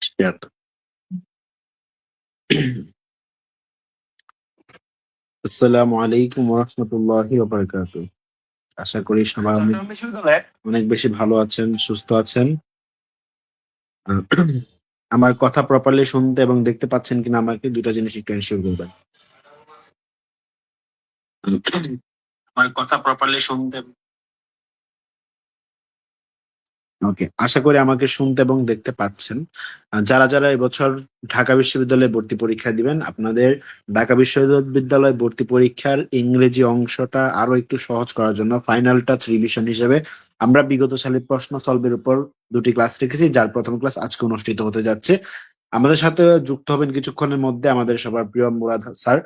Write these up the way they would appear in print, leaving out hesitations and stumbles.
Certo. আসসালামু আলাইকুম ওয়া রাহমাতুল্লাহি ওয়া বারাকাতুহু। আশা করি সবাই অনেক বেশি ভালো আছেন, সুস্থ আছেন। আ আমার কথা প্রপারলি শুনতে এবং দেখতে পাচ্ছেন কিনা আমাকে ২ টা জিনিস একটু এনশিওর করবেন। আমার কথা প্রপারলি শুনতে ওকে। আশা করি আমাকে শুনতে এবং দেখতে পাচ্ছেন। যারা এবছর ঢাকা বিশ্ববিদ্যালয়ে ভর্তি পরীক্ষা দিবেন, আপনাদের ঢাকা বিশ্ববিদ্যালয় ভর্তি পরীক্ষার ইংরেজি অংশটা আরো একটু সহজ করার জন্য ফাইনাল টাচ রিভিশন হিসেবে আমরা বিগত সালের প্রশ্ন সলভের উপর ২ টি ক্লাস রেখেছি, যার ১ম ক্লাস আজকে অনুষ্ঠিত হতে যাচ্ছে। আমাদের সাথে যুক্ত হবেন কিছুক্ষণের মধ্যে আমাদের সবার প্রিয় মুরাদ স্যার।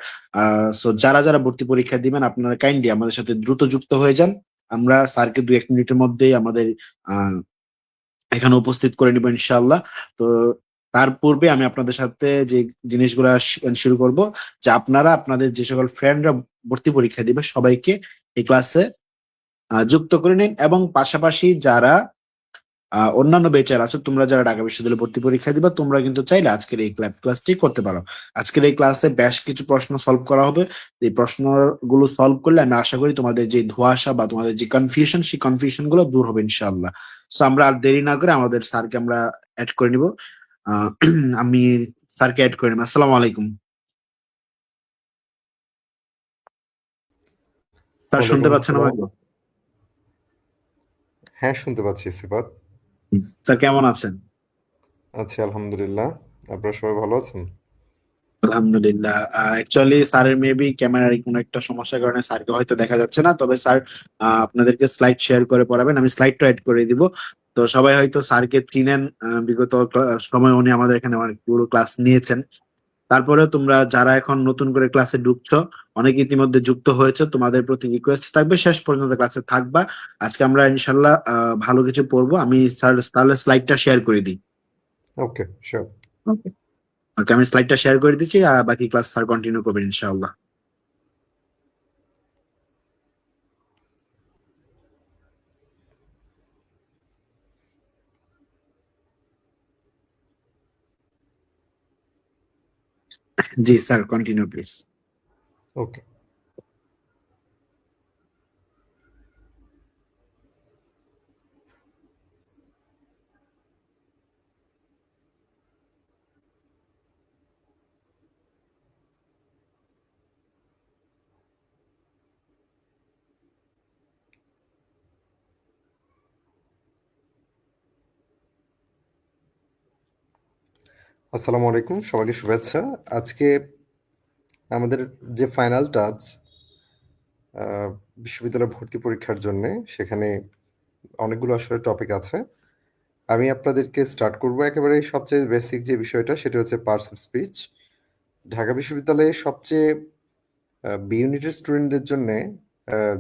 সো যারা ভর্তি পরীক্ষা দিবেন আপনারা কাইন্ডলি আমাদের সাথে দ্রুত যুক্ত হয়ে যান। আমরা স্যারকে ২-১ মিনিটের মধ্যেই আমাদের আ এখানে উপস্থিত করে নিব ইনশাআল্লাহ। তো তার পূর্বে আমি আপনাদের সাথে যে জিনিসগুলা শুরু করব যে আপনারা আপনাদের যে সকল ফ্রেন্ডরা ভর্তি পরীক্ষা দিবে সবাইকে এই ক্লাসে যুক্ত করে নিন এবং পাশাপাশি যারা অন্যান্য ব্যাচের আছো তোমরা যারা ঢাকা বিশ্ববিদ্যালয়ে ভর্তি পরীক্ষা দিবা তোমরা কিন্তু চাইলে আজকের এই ক্লাসটি করতে পারো। আজকের এই ক্লাসে বেশ কিছু প্রশ্ন সলভ করা হবে। এই প্রশ্নগুলো সলভ করলে আমি আশা করি তোমাদের যে ধোঁয়াশা বা তোমাদের যে কনফিউশন সেই কনফিউশন গুলো দূর হবে ইনশাআল্লাহ। সো আমরা আর দেরি না করে আমাদের স্যারকে আমরা এড করে নিব। আহ আমি স্যারকে এড করে নিব। আসসালামু আলাইকুম। স্যার শুনতে ওয়ালাইকুম পাচ্ছেন আসসালাম। আমাকে? হ্যাঁ, শুনতে পাচ্ছি সিফাত। স্যার কেমন আছেন? আছি আলহামদুলিল্লাহ। আপনারা সবাই ভালো আছেন? আলহামদুলিল্লাহ। অ্যাকচুয়ালি স্যারের মেবি ক্যামেরার কোনো একটা সমস্যার কারণে স্যারকে হয়তো দেখা যাচ্ছে না। তবে স্যার আপনাদেরকে স্লাইড শেয়ার করে পড়াবেন। আমি স্লাইডটা এড করে দিব। তো সবাই হয়তো স্যারকে চিনেন। বিগত সময় উনি আমাদের এখানে অনেকগুলো ক্লাস নিয়েছেন। তারপরেও তোমরা যারা এখন নতুন করে ক্লাসে ঢুকছো, অনেকে ইতিমধ্যে যুক্ত হয়েছে, তোমাদের প্রতি রিকোয়েস্ট থাকবে শেষ পর্যন্ত ক্লাসে থাকবা। আজকে আমরা ইনশাল্লাহ ভালো কিছু পড়বো। আমি স্যার তাহলে স্লাইডটা শেয়ার করে দিই। ওকে, শিওর। ওকে। ওকে, আমি স্লাইডটা শেয়ার করে দিচ্ছি আর বাকি ক্লাস স্যার কন্টিনিউ করবেন ইনশাআল্লাহ। জি স্যার, কন্টিনিউ প্লিজ। ওকে। আসসালামু আলাইকুম, সবাইকে শুভেচ্ছা। আজকে আমাদের যে ফাইনাল টাচ বিশ্ববিদ্যালয় ভর্তি পরীক্ষার জন্যে, সেখানে অনেকগুলো আসলে টপিক আছে। আমি আপনাদেরকে স্টার্ট করব একেবারে সবচেয়ে বেসিক যে বিষয়টা, সেটা হচ্ছে পার্টস অফ স্পিচ। ঢাকা বিশ্ববিদ্যালয়ে সবচেয়ে বি ইউনিটের স্টুডেন্টদের জন্যে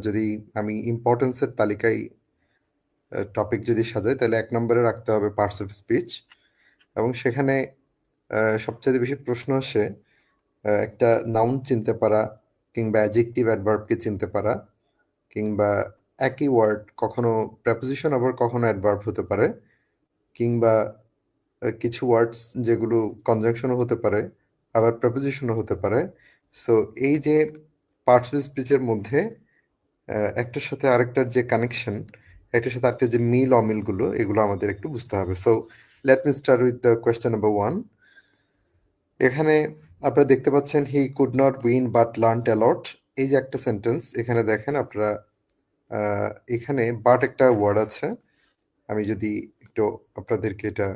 যদি আমি ইম্পর্টেন্সের তালিকায় টপিক যদি সাজাই, তাহলে ১ নম্বরে রাখতে হবে পার্টস অফ স্পিচ। এবং সেখানে সবচাইতে বেশি প্রশ্ন আসে একটা নাউন চিনতে পারা, কিংবা অ্যাডজেক্টিভ অ্যাডভার্বকে চিনতে পারা, কিংবা একই ওয়ার্ড কখনো প্রেপোজিশন আবার কখনো অ্যাডভার্ব হতে পারে, কিংবা কিছু ওয়ার্ডস যেগুলো কনজাংশনও হতে পারে, আবার প্রেপোজিশনও হতে পারে। সো এই যে পার্টস অফ স্পিচের মধ্যে একটার সাথে আরেকটার যে কানেকশন, একটার সাথে আরেকটার যে মিল অমিলগুলো, এগুলো আমাদের একটু বুঝতে হবে। So let me start with the question number 1। এখানে আপনারা দেখতে পাচ্ছেন he could not win but learned a lot. এই যে একটা সেন্টেন্স, এখানে দেখেন আপনারা এখানে বাট একটা ওয়ার্ড আছে। আমি যদি একটু আপনাদেরকে এটা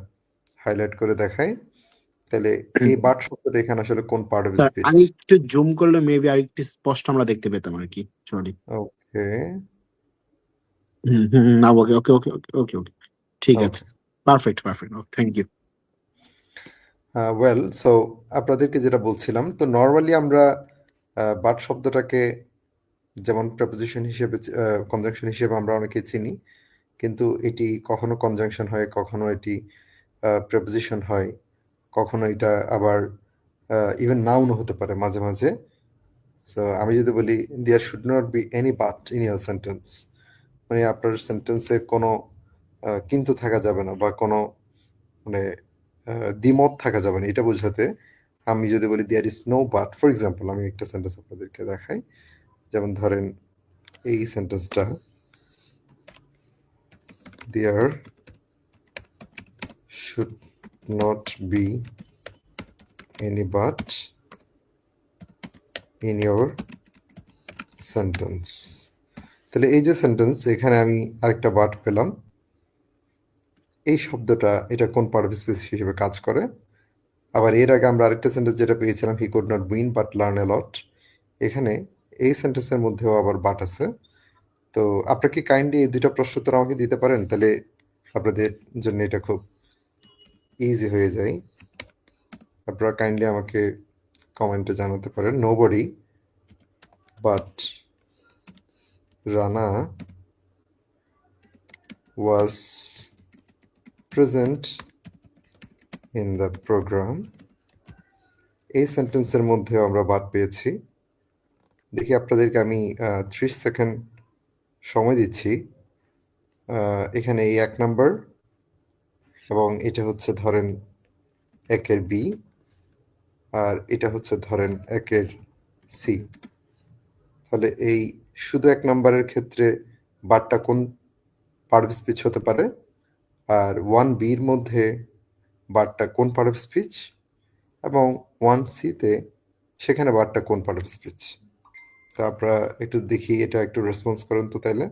হাইলাইট করে দেখাই, তাহলে এই বাট শব্দটা এখানে আসলে কোন পার্ট অফ স্যার স্পিচ? আরেকটু জুম করলে মেবি আরেকটু স্পষ্ট আমরা দেখতে পেতাম আর কি। সরি। ওকে, না, ওকে ওকে ওকে ওকে ওকে ওকে, ঠিক আছে। Okay. Perfect perfect, thank you. Well, so আপনাদেরকে যেটা বলছিলাম, তো নরমালি আমরা বাট শব্দটাকে যেমন প্রেপোজিশন হিসেবে কনজাংশন হিসেবে আমরা অনেকে চিনি, কিন্তু এটি কখনো কনজাংশন হয়, কখনো এটি প্রেপোজিশন হয়, কখনো এটা আবার ইভেন নাউনও হতে পারে মাঝে মাঝে। সো আমি যদি বলি there should not be any but in your sentence, মানে আপনার সেন্টেন্সে কোনো কিন্তু থাকা যাবে না, বা কোনো মানে দ্বিমত থাকা যাবে না এটা বোঝাতে আমি যদি বলি there is no but, for example আমি একটা সেন্টেন্স আপনাদেরকে দেখাই, যেমন ধরেন এই সেন্টেন্সটা, there should not be any but in your sentence. তাহলে এই যে সেন্টেন্স, এখানে আমি আরেকটা বাট পেলাম। এই শব্দটা এটা কোন পার্ট অফ স্পিচ হিসেবে কাজ করে? আবার এর আগে আমরা আরেকটা সেন্টেন্স যেটা পেয়েছিলাম, he could not win but learn a lot, এখানে এই সেন্টেন্সের মধ্যেও আবার বাট আছে। তো আপনারা কি কাইন্ডলি এই দুইটা প্রশ্ন উত্তর আমাকে দিতে পারেন? তাহলে আপনাদের জন্য এটা খুব ইজি হয়ে যায়। আপনারা কাইন্ডলি আমাকে কমেন্টে জানাতে পারেন। Nobody but Rana was present in the programme. এই সেন্টেন্সের মধ্যেও আমরা বাট পেয়েছি। দেখি আপনাদেরকে আমি 30 সেকেন্ড সময় দিচ্ছি। এখানে এই 1 নাম্বার এবং এটা হচ্ছে ধরেন 1-এর বি, আর এটা হচ্ছে ধরেন 1-এর সি। তাহলে এই শুধু 1 নাম্বারের ক্ষেত্রে বারটা কোন পার্ট অফ স্পিচ হতে পারে, আর 1 বির মধ্যে বারটা কোন পার্ট অফ স্পিচ, এবং 1 সিতে সেখানে বারটা কোন পার্ট অফ স্পিচ। তো আপনারা একটু দেখি, এটা একটু রেসপন্স করেন তো তাইলে।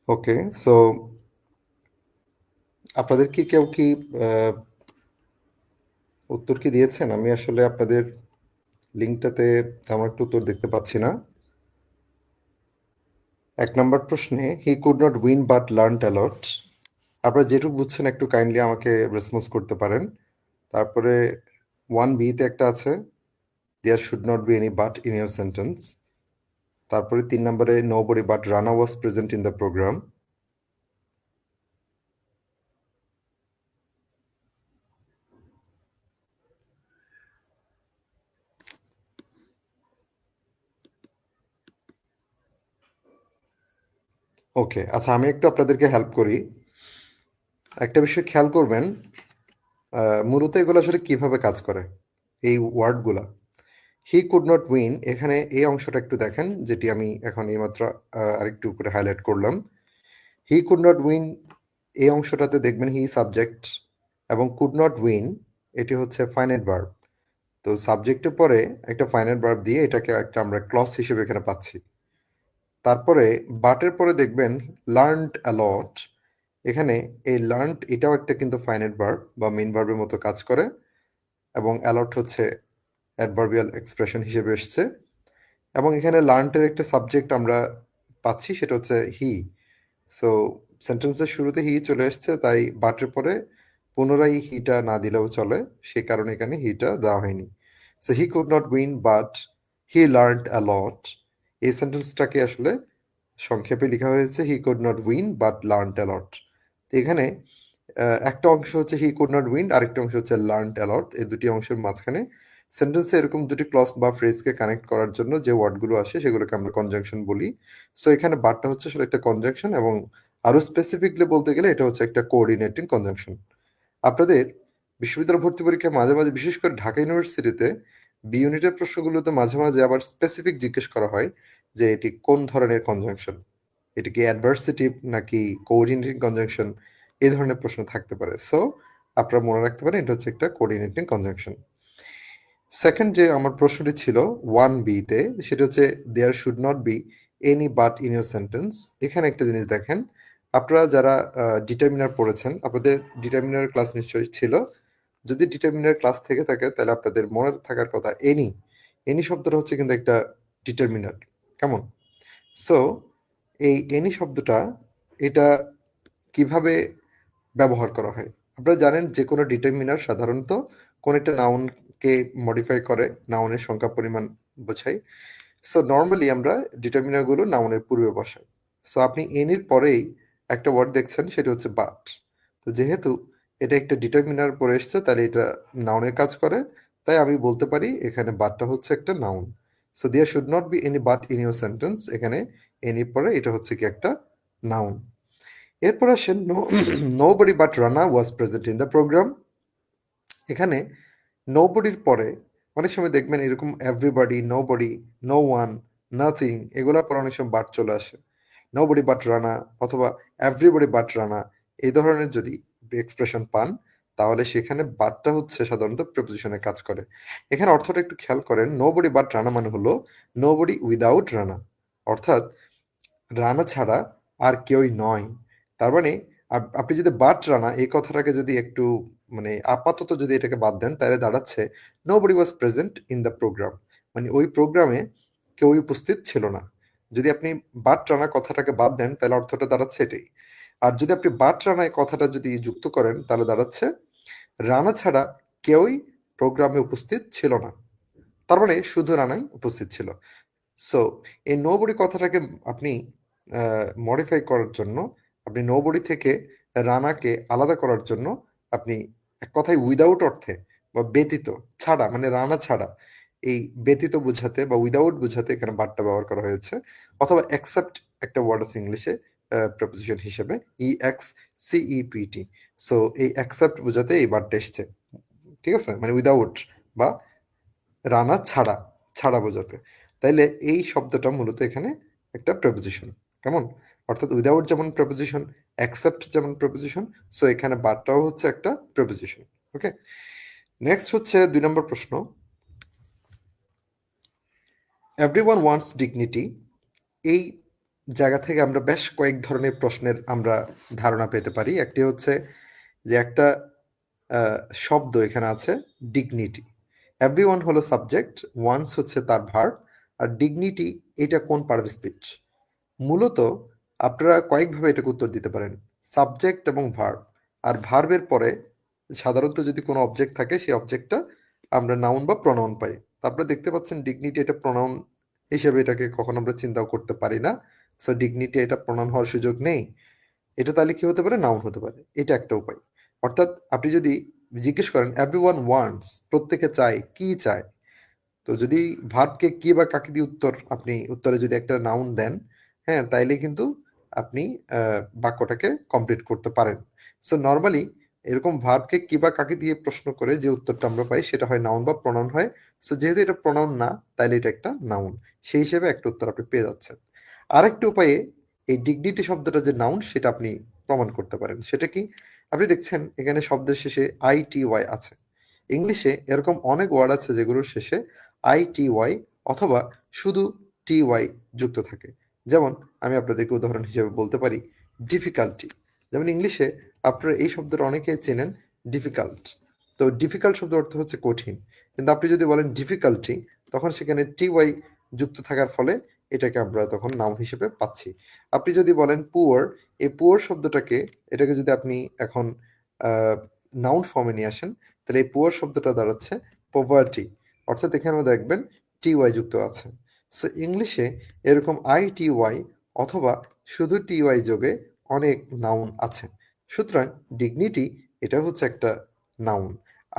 ওকে, সো আপনাদের কি কেউ কি উত্তর কি দিয়েছেন? আমি আসলে আপনাদের লিঙ্কটাতে তেমন একটা উত্তর দেখতে পাচ্ছি না। 1 নাম্বার প্রশ্নে he could not win but learn a lot, আপনারা যেটুকু বুঝছেন একটু কাইন্ডলি আমাকে রেসপন্স করতে পারেন। তারপরে 1 বিতে একটা আছে, there should not be any but in your sentence. তারপরে 3 নম্বরে nobody but Rana was present in the program. Okay, আচ্ছা আমি একটু আপনাদেরকে হেল্প করি। একটা বিষয় খেয়াল করবেন, মূলত এগুলো আসলে কিভাবে কাজ করে, এই ওয়ার্ডগুলা। হি কুড নট উইন, এখানে এই অংশটা একটু দেখেন, যেটি আমি এখন এইমাত্র আরেকটু করে হাইলাইট করলাম। হি কুড নট উইন এই অংশটাতে দেখবেন হি সাবজেক্ট, এবং কুড নট উইন এটি হচ্ছে ফাইনাইট ভার্ব। তো সাবজেক্টের পরে একটা ফাইনাইট ভার্ব দিয়ে এটাকে একটা আমরা ক্লজ হিসেবে এখানে পাচ্ছি। তারপরে বাটের পরে দেখবেন লার্নড অ্যা লট, এখানে এই লার্নড এটাও একটা কিন্তু ফাইনাইট ভার্ব বা মেইন ভার্বের মতো কাজ করে, এবং অ্যালট হচ্ছে অ্যাডভার্বিয়াল এক্সপ্রেশন হিসেবে এসছে। এবং এখানে লার্নটের একটা সাবজেক্ট আমরা পাচ্ছি, সেটা হচ্ছে হি। সো সেন্টেন্সের শুরুতে হি চলে এসছে, তাই বাটের পরে পুনরায় হিটা না দিলেও চলে, সে কারণে এখানে হিটা দেওয়া হয়নি। So he could not win but he learned a lot, এই সেন্টেন্সটাকে আসলে সংক্ষেপে লেখা হয়েছে he could not win but learned a lot. এখানে একটা অংশ হচ্ছে হি কুড নট উইন, আরেকটা অংশ হচ্ছে লার্নড অ্যা লট, এই দুটি অংশের মাঝখানে সেন্টেন্সে এরকম দুটি ক্লজ বা ফ্রেজকে কানেক্ট করার জন্য যে ওয়ার্ডগুলো আসে সেগুলোকে আমরা কনজাংশন বলি। সো এখানে বাটটা হচ্ছে আসলে একটা কনজাংশন, এবং আরো স্পেসিফিকলি বলতে গেলে এটা হচ্ছে একটা কোঅর্ডিনেটিং কনজাংশন। আপনাদের বিশ্ববিদ্যালয় ভর্তি পরীক্ষায় মাঝে মাঝে, বিশেষ করে ঢাকা ইউনিভার্সিটিতে বি ইউনিটের প্রশ্নগুলোতে মাঝে মাঝে আবার স্পেসিফিক জিজ্ঞেস করা হয় যে এটি কোন ধরনের কনজাংশন, এটি কি অ্যাডভার্সেটিভ নাকি কোঅর্ডিনেটিং কনজাংশন, এই ধরনের প্রশ্ন থাকতে পারে। সো আপনারা মনে রাখতে পারেন এটা হচ্ছে একটা কোঅর্ডিনেটিং কনজাংশন। সেকেন্ড যে আমার প্রশ্নটি ছিল 1B-তে, সেটা হচ্ছে there should not be any but in your sentence. এখানে একটা জিনিস দেখেন, আপনারা যারা ডিটারমিনার পড়েছেন, আপনাদের ডিটারমিনার ক্লাস নিশ্চয়ই ছিল। যদি ডিটারমিনার ক্লাস থেকে থাকে তাহলে আপনাদের মনে থাকার কথা এনি, এনি শব্দটা হচ্ছে কিন্তু একটা ডিটারমিনার। কেমন? সো এই এনি শব্দটা, এটা কিভাবে ব্যবহার করা হয়? আপনারা জানেন যে কোনো ডিটারমিনার সাধারণত কোন একটা নাউনকে মডিফাই করে, নাউনের সংখ্যা পরিমাণ বোঝায়। সো নর্মালি আমরা ডিটারমিনারগুলো নাউনের পূর্বে বসাই। সো আপনি এনির পরেই একটা ওয়ার্ড দেখছেন, সেটা হচ্ছে বাট। তো যেহেতু এটা একটা ডিটারমিনার পরে এসছে, তাহলে এটা নাউনের কাজ করে, তাই আমি বলতে পারি এখানে বাটটা হচ্ছে একটা noun. So there should not be any but in your sentence, এখানে এনির পরে এটা হচ্ছে কি একটা নাউন। এরপর আসেন nobody but Rana was present in the programme. এখানে নোবডির পরে অনেক সময় দেখবেন এরকম everybody, nobody, no one, nothing, এগুলোর পর অনেক সময় বাট চলে আসে। নোবডি বাট রানা অথবা এভরিবডি বাট রানা, এই ধরনের যদি এক্সপ্রেশন পান, তাহলে সেখানে বাটটা হচ্ছে সাধারণত প্রিপোজিশনে কাজ করে। এখানে অর্থটা একটু খেয়াল করেন, নোবডি বাট রানা মানে হলো নোবডি উইদাউট রানা, অর্থাৎ রানা ছাড়া আর কেউই নয়। তার মানে আপনি যদি বাট রানা এই কথাটাকে যদি একটু মানে আপাতত যদি এটাকে বাদ দেন, তাহলে দাঁড়াচ্ছে nobody was present in the programme, মানে ওই প্রোগ্রামে কেউই উপস্থিত ছিল না। যদি আপনি বাট রানা কথাটাকে বাদ দেন, তাহলে অর্থটা দাঁড়াচ্ছে এটাই। আর যদি আপনি বাট রানা এই কথাটা যদি যুক্ত করেন, তাহলে দাঁড়াচ্ছে রানা ছাড়া কেউই প্রোগ্রামে উপস্থিত ছিল না। তার মানে শুধু রানাই উপস্থিত ছিল। সো এই নোবডি কথাটাকে আপনি মডিফাই করার জন্য, আপনি নোবডি থেকে রানাকে আলাদা করার জন্য, আপনি এক কথায় উইদাউট অর্থে বা ব্যতীত, ছাড়া মানে রানা ছাড়া, এই ব্যতীত বোঝাতে বা উইদাউট বোঝাতে এখানে বাটটা ব্যবহার করা হয়েছে। অথবা অ্যাকসেপ্ট একটা ওয়ার্ড আছে ইংলিশে প্রেপোজিশন হিসেবে, EXCEPT। সো এই অ্যাকসেপ্ট বোঝাতে এই বাটটা এসছে, ঠিক আছে, মানে উইদাউট বা রানা ছাড়া, ছাড়া বোঝাতে। তাইলে এই শব্দটা মূলত এখানে একটা প্রেপোজিশন। কেমন? অর্থাৎ উইদাউট যেমন প্রেপোজিশন, অ্যাকসেপ্ট যেমন প্রেপোজিশন, সো এখানে বাটটাও হচ্ছে একটা প্রেপোজিশন। ওকে, নেক্সট হচ্ছে 2 নম্বর প্রশ্ন, এভরিওয়ান ওয়ান্টস ডিগনিটি। এই জায়গা থেকে আমরা বেশ কয়েক ধরনের প্রশ্নের আমরা ধারণা পেতে পারি। একটি হচ্ছে যে একটা শব্দ এখানে আছে ডিগনিটি। এভরিওয়ান হলো সাবজেক্ট, ওয়ান্স হচ্ছে তার ভার্ব, আর ডিগনিটি এটা কোন পার্ট অফ স্পিচ? মূলত আপনারা কয়েকভাবে এটাকে উত্তর দিতে পারেন, সাবজেক্ট এবং ভার্ব। আর ভার্বের পরে সাধারণত যদি কোনো অবজেক্ট থাকে, সেই অবজেক্টটা আমরা নাউন বা প্রনাউন পাই। তারপরে দেখতে পাচ্ছেন ডিগনিটি এটা প্রনাউন হিসেবে এটাকে কখনো আমরা চিন্তাও করতে পারি না। সো ডিগনিটি এটা প্রনাউন হওয়ার সুযোগ নেই। এটা তাহলে কি হতে পারে? নাউন হতে পারে। এটা একটা উপায়। অর্থাৎ আপনি যদি জিজ্ঞেস করেন এভরিওয়ান ওয়ান্টস, প্রত্যেকে চায়, কি চায়? তো যদি ভার্বকে কি বা কাকে দিয়ে আপনি উত্তরে যদি একটা নাউন দেন, হ্যাঁ, তাইলে কিন্তু আপনি বাক্যটাকে কমপ্লিট করতে পারেন। সো নরমালি এরকম ভার্বকে কি বা কাকে দিয়ে প্রশ্ন করে যে উত্তরটা আমরা পাই, সেটা হয় নাউন বা প্রনাউন হয়। সো যেহেতু এটা প্রনাউন না, তাইলে এটা একটা নাউন। সেই হিসেবে একটা উত্তর আপনি পেয়ে যাচ্ছেন। আরেকটা উপায়ে এই ডিগনিটি শব্দটা যে নাউন, সেটা আপনি প্রমাণ করতে পারেন। সেটা কি? আপনি দেখছেন এখানে শব্দের শেষে ITY আছে। ইংলিশে এরকম অনেক ওয়ার্ড আছে যেগুলোর শেষে ITY অথবা শুধু TY যুক্ত থাকে। যেমন আমি আপনাদেরকে উদাহরণ হিসেবে বলতে পারি ডিফিকাল্টি। যেমন ইংলিশে আপনারা এই শব্দটা অনেকে চেনেন, ডিফিকাল্ট। তো ডিফিকাল্ট শব্দের অর্থ হচ্ছে কঠিন, কিন্তু আপনি যদি বলেন ডিফিকাল্টি, তখন সেখানে TY যুক্ত থাকার ফলে এটাকে আমরা তখন নাউন হিসেবে পাচ্ছি। আপনি যদি বলেন পুয়ার, এই পুয়ার শব্দটাকে, এটাকে যদি আপনি এখন নাউন ফর্মে নিয়ে আসেন, তাহলে এই পুয়ার শব্দটা দাঁড়াচ্ছে পভার্টি, অর্থাৎ এখানে দেখবেন TY যুক্ত আছে। সো ইংলিশে এরকম ITY অথবা শুধু TY যোগে অনেক নাউন আছে। সুতরাং ডিগনিটি এটা হচ্ছে একটা নাউন।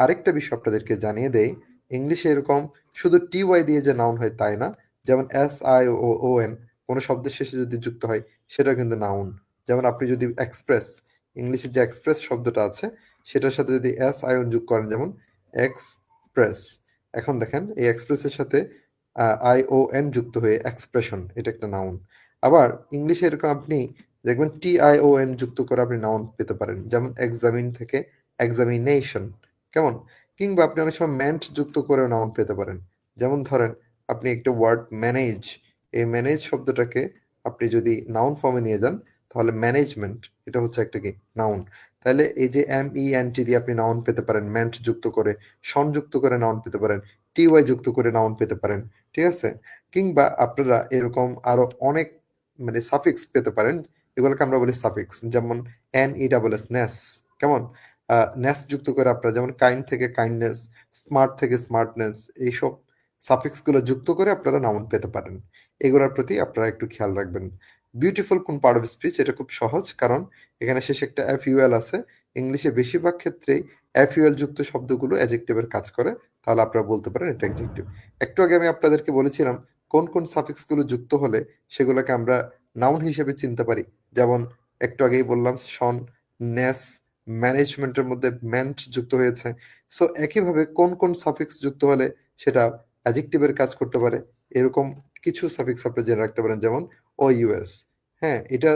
আরেকটা বিষয় আপনাদেরকে জানিয়ে দেই, ইংলিশে এরকম শুধু টি ওয়াই দিয়ে যে নাউন হয় তাই না, যেমন এস আই ও ও এন কোনো শব্দের শেষে যদি যুক্ত হয় সেটা কিন্তু নাউন। যেমন আপনি যদি এক্সপ্রেস, ইংলিশে যে এক্সপ্রেস শব্দটা আছে সেটার সাথে যদি এস আই ওন যোগ করেন, যেমন এক্সপ্রেস, এখন দেখেন এই এক্সপ্রেসের সাথে আই ও এন যুক্ত হয়ে এক্সপ্রেশন, এটা একটা নাউন। আবার ইংলিশে এরকম আপনি দেখবেন টি আই ও এন যুক্ত করে আপনি নাউন পেতে পারেন, যেমন এক্সামিন থেকে এক্সামিনেশন, কেমন? কিংবা আপনি অনেক সময় মেন্ট যুক্ত করেও নাউন পেতে পারেন। যেমন ধরেন আপনি একটা ওয়ার্ড ম্যানেজ, এই ম্যানেজ শব্দটাকে আপনি যদি নাউন ফর্মে নিয়ে যান তাহলে ম্যানেজমেন্ট, এটা হচ্ছে একটা কি নাউন। তাহলে এই যে এম ই এন টি দিয়ে আপনি নাউন পেতে পারেন, মেন্ট যুক্ত করে, সংযুক্ত করে নাউন পেতে পারেন, টি ওয়াই যুক্ত করে নাউন পেতে পারেন, ঠিক আছে? কিংবা আপনারা এরকম আরো অনেক মানে সাফিক্স পেতে পারেন, এগুলোকে আমরা বলি সাফিক্স, যেমন এন ই ডাবল এস, নেস, কেমন? নেস যুক্ত করে আপনারা যেমন কাইন্ড থেকে কাইন্ডনেস, স্মার্ট থেকে স্মার্টনেস, এইসব সাফিক্সগুলো যুক্ত করে আপনারা নাউন পেতে পারেন। এগুলোর প্রতি আপনারা একটু খেয়াল রাখবেন। বিউটিফুল কোন পার্ট অফ স্পিচ, এটা খুব সহজ, কারণ এখানে শেষে একটা এফ ইউএল আছে। ইংলিশে বেশিরভাগ ক্ষেত্রেই এফ ইউএল যুক্ত শব্দগুলো অ্যাজেক্টিভের কাজ করে, তাহলে আপনারা বলতে পারেন এটা অ্যাডজেক্টিভ। একটু আগে আমি আপনাদেরকে বলেছিলাম কোন কোন সাফিক্সগুলো যুক্ত হলে সেগুলোকে আমরা নাউন হিসেবে চিনতে পারি। যেমন একটু আগেই বললাম শন, নেস, ম্যানেজমেন্টের মধ্যে মেন্ট যুক্ত হয়েছে। সো একইভাবে কোন কোন সাফিক্স যুক্ত হলে সেটা অ্যাডজেক্টিভের কাজ করতে পারে, এরকম কিছু সাফিক্স আপনি জেনে রাখতে পারেন, যেমন ও ইউএস। হ্যাঁ, এটা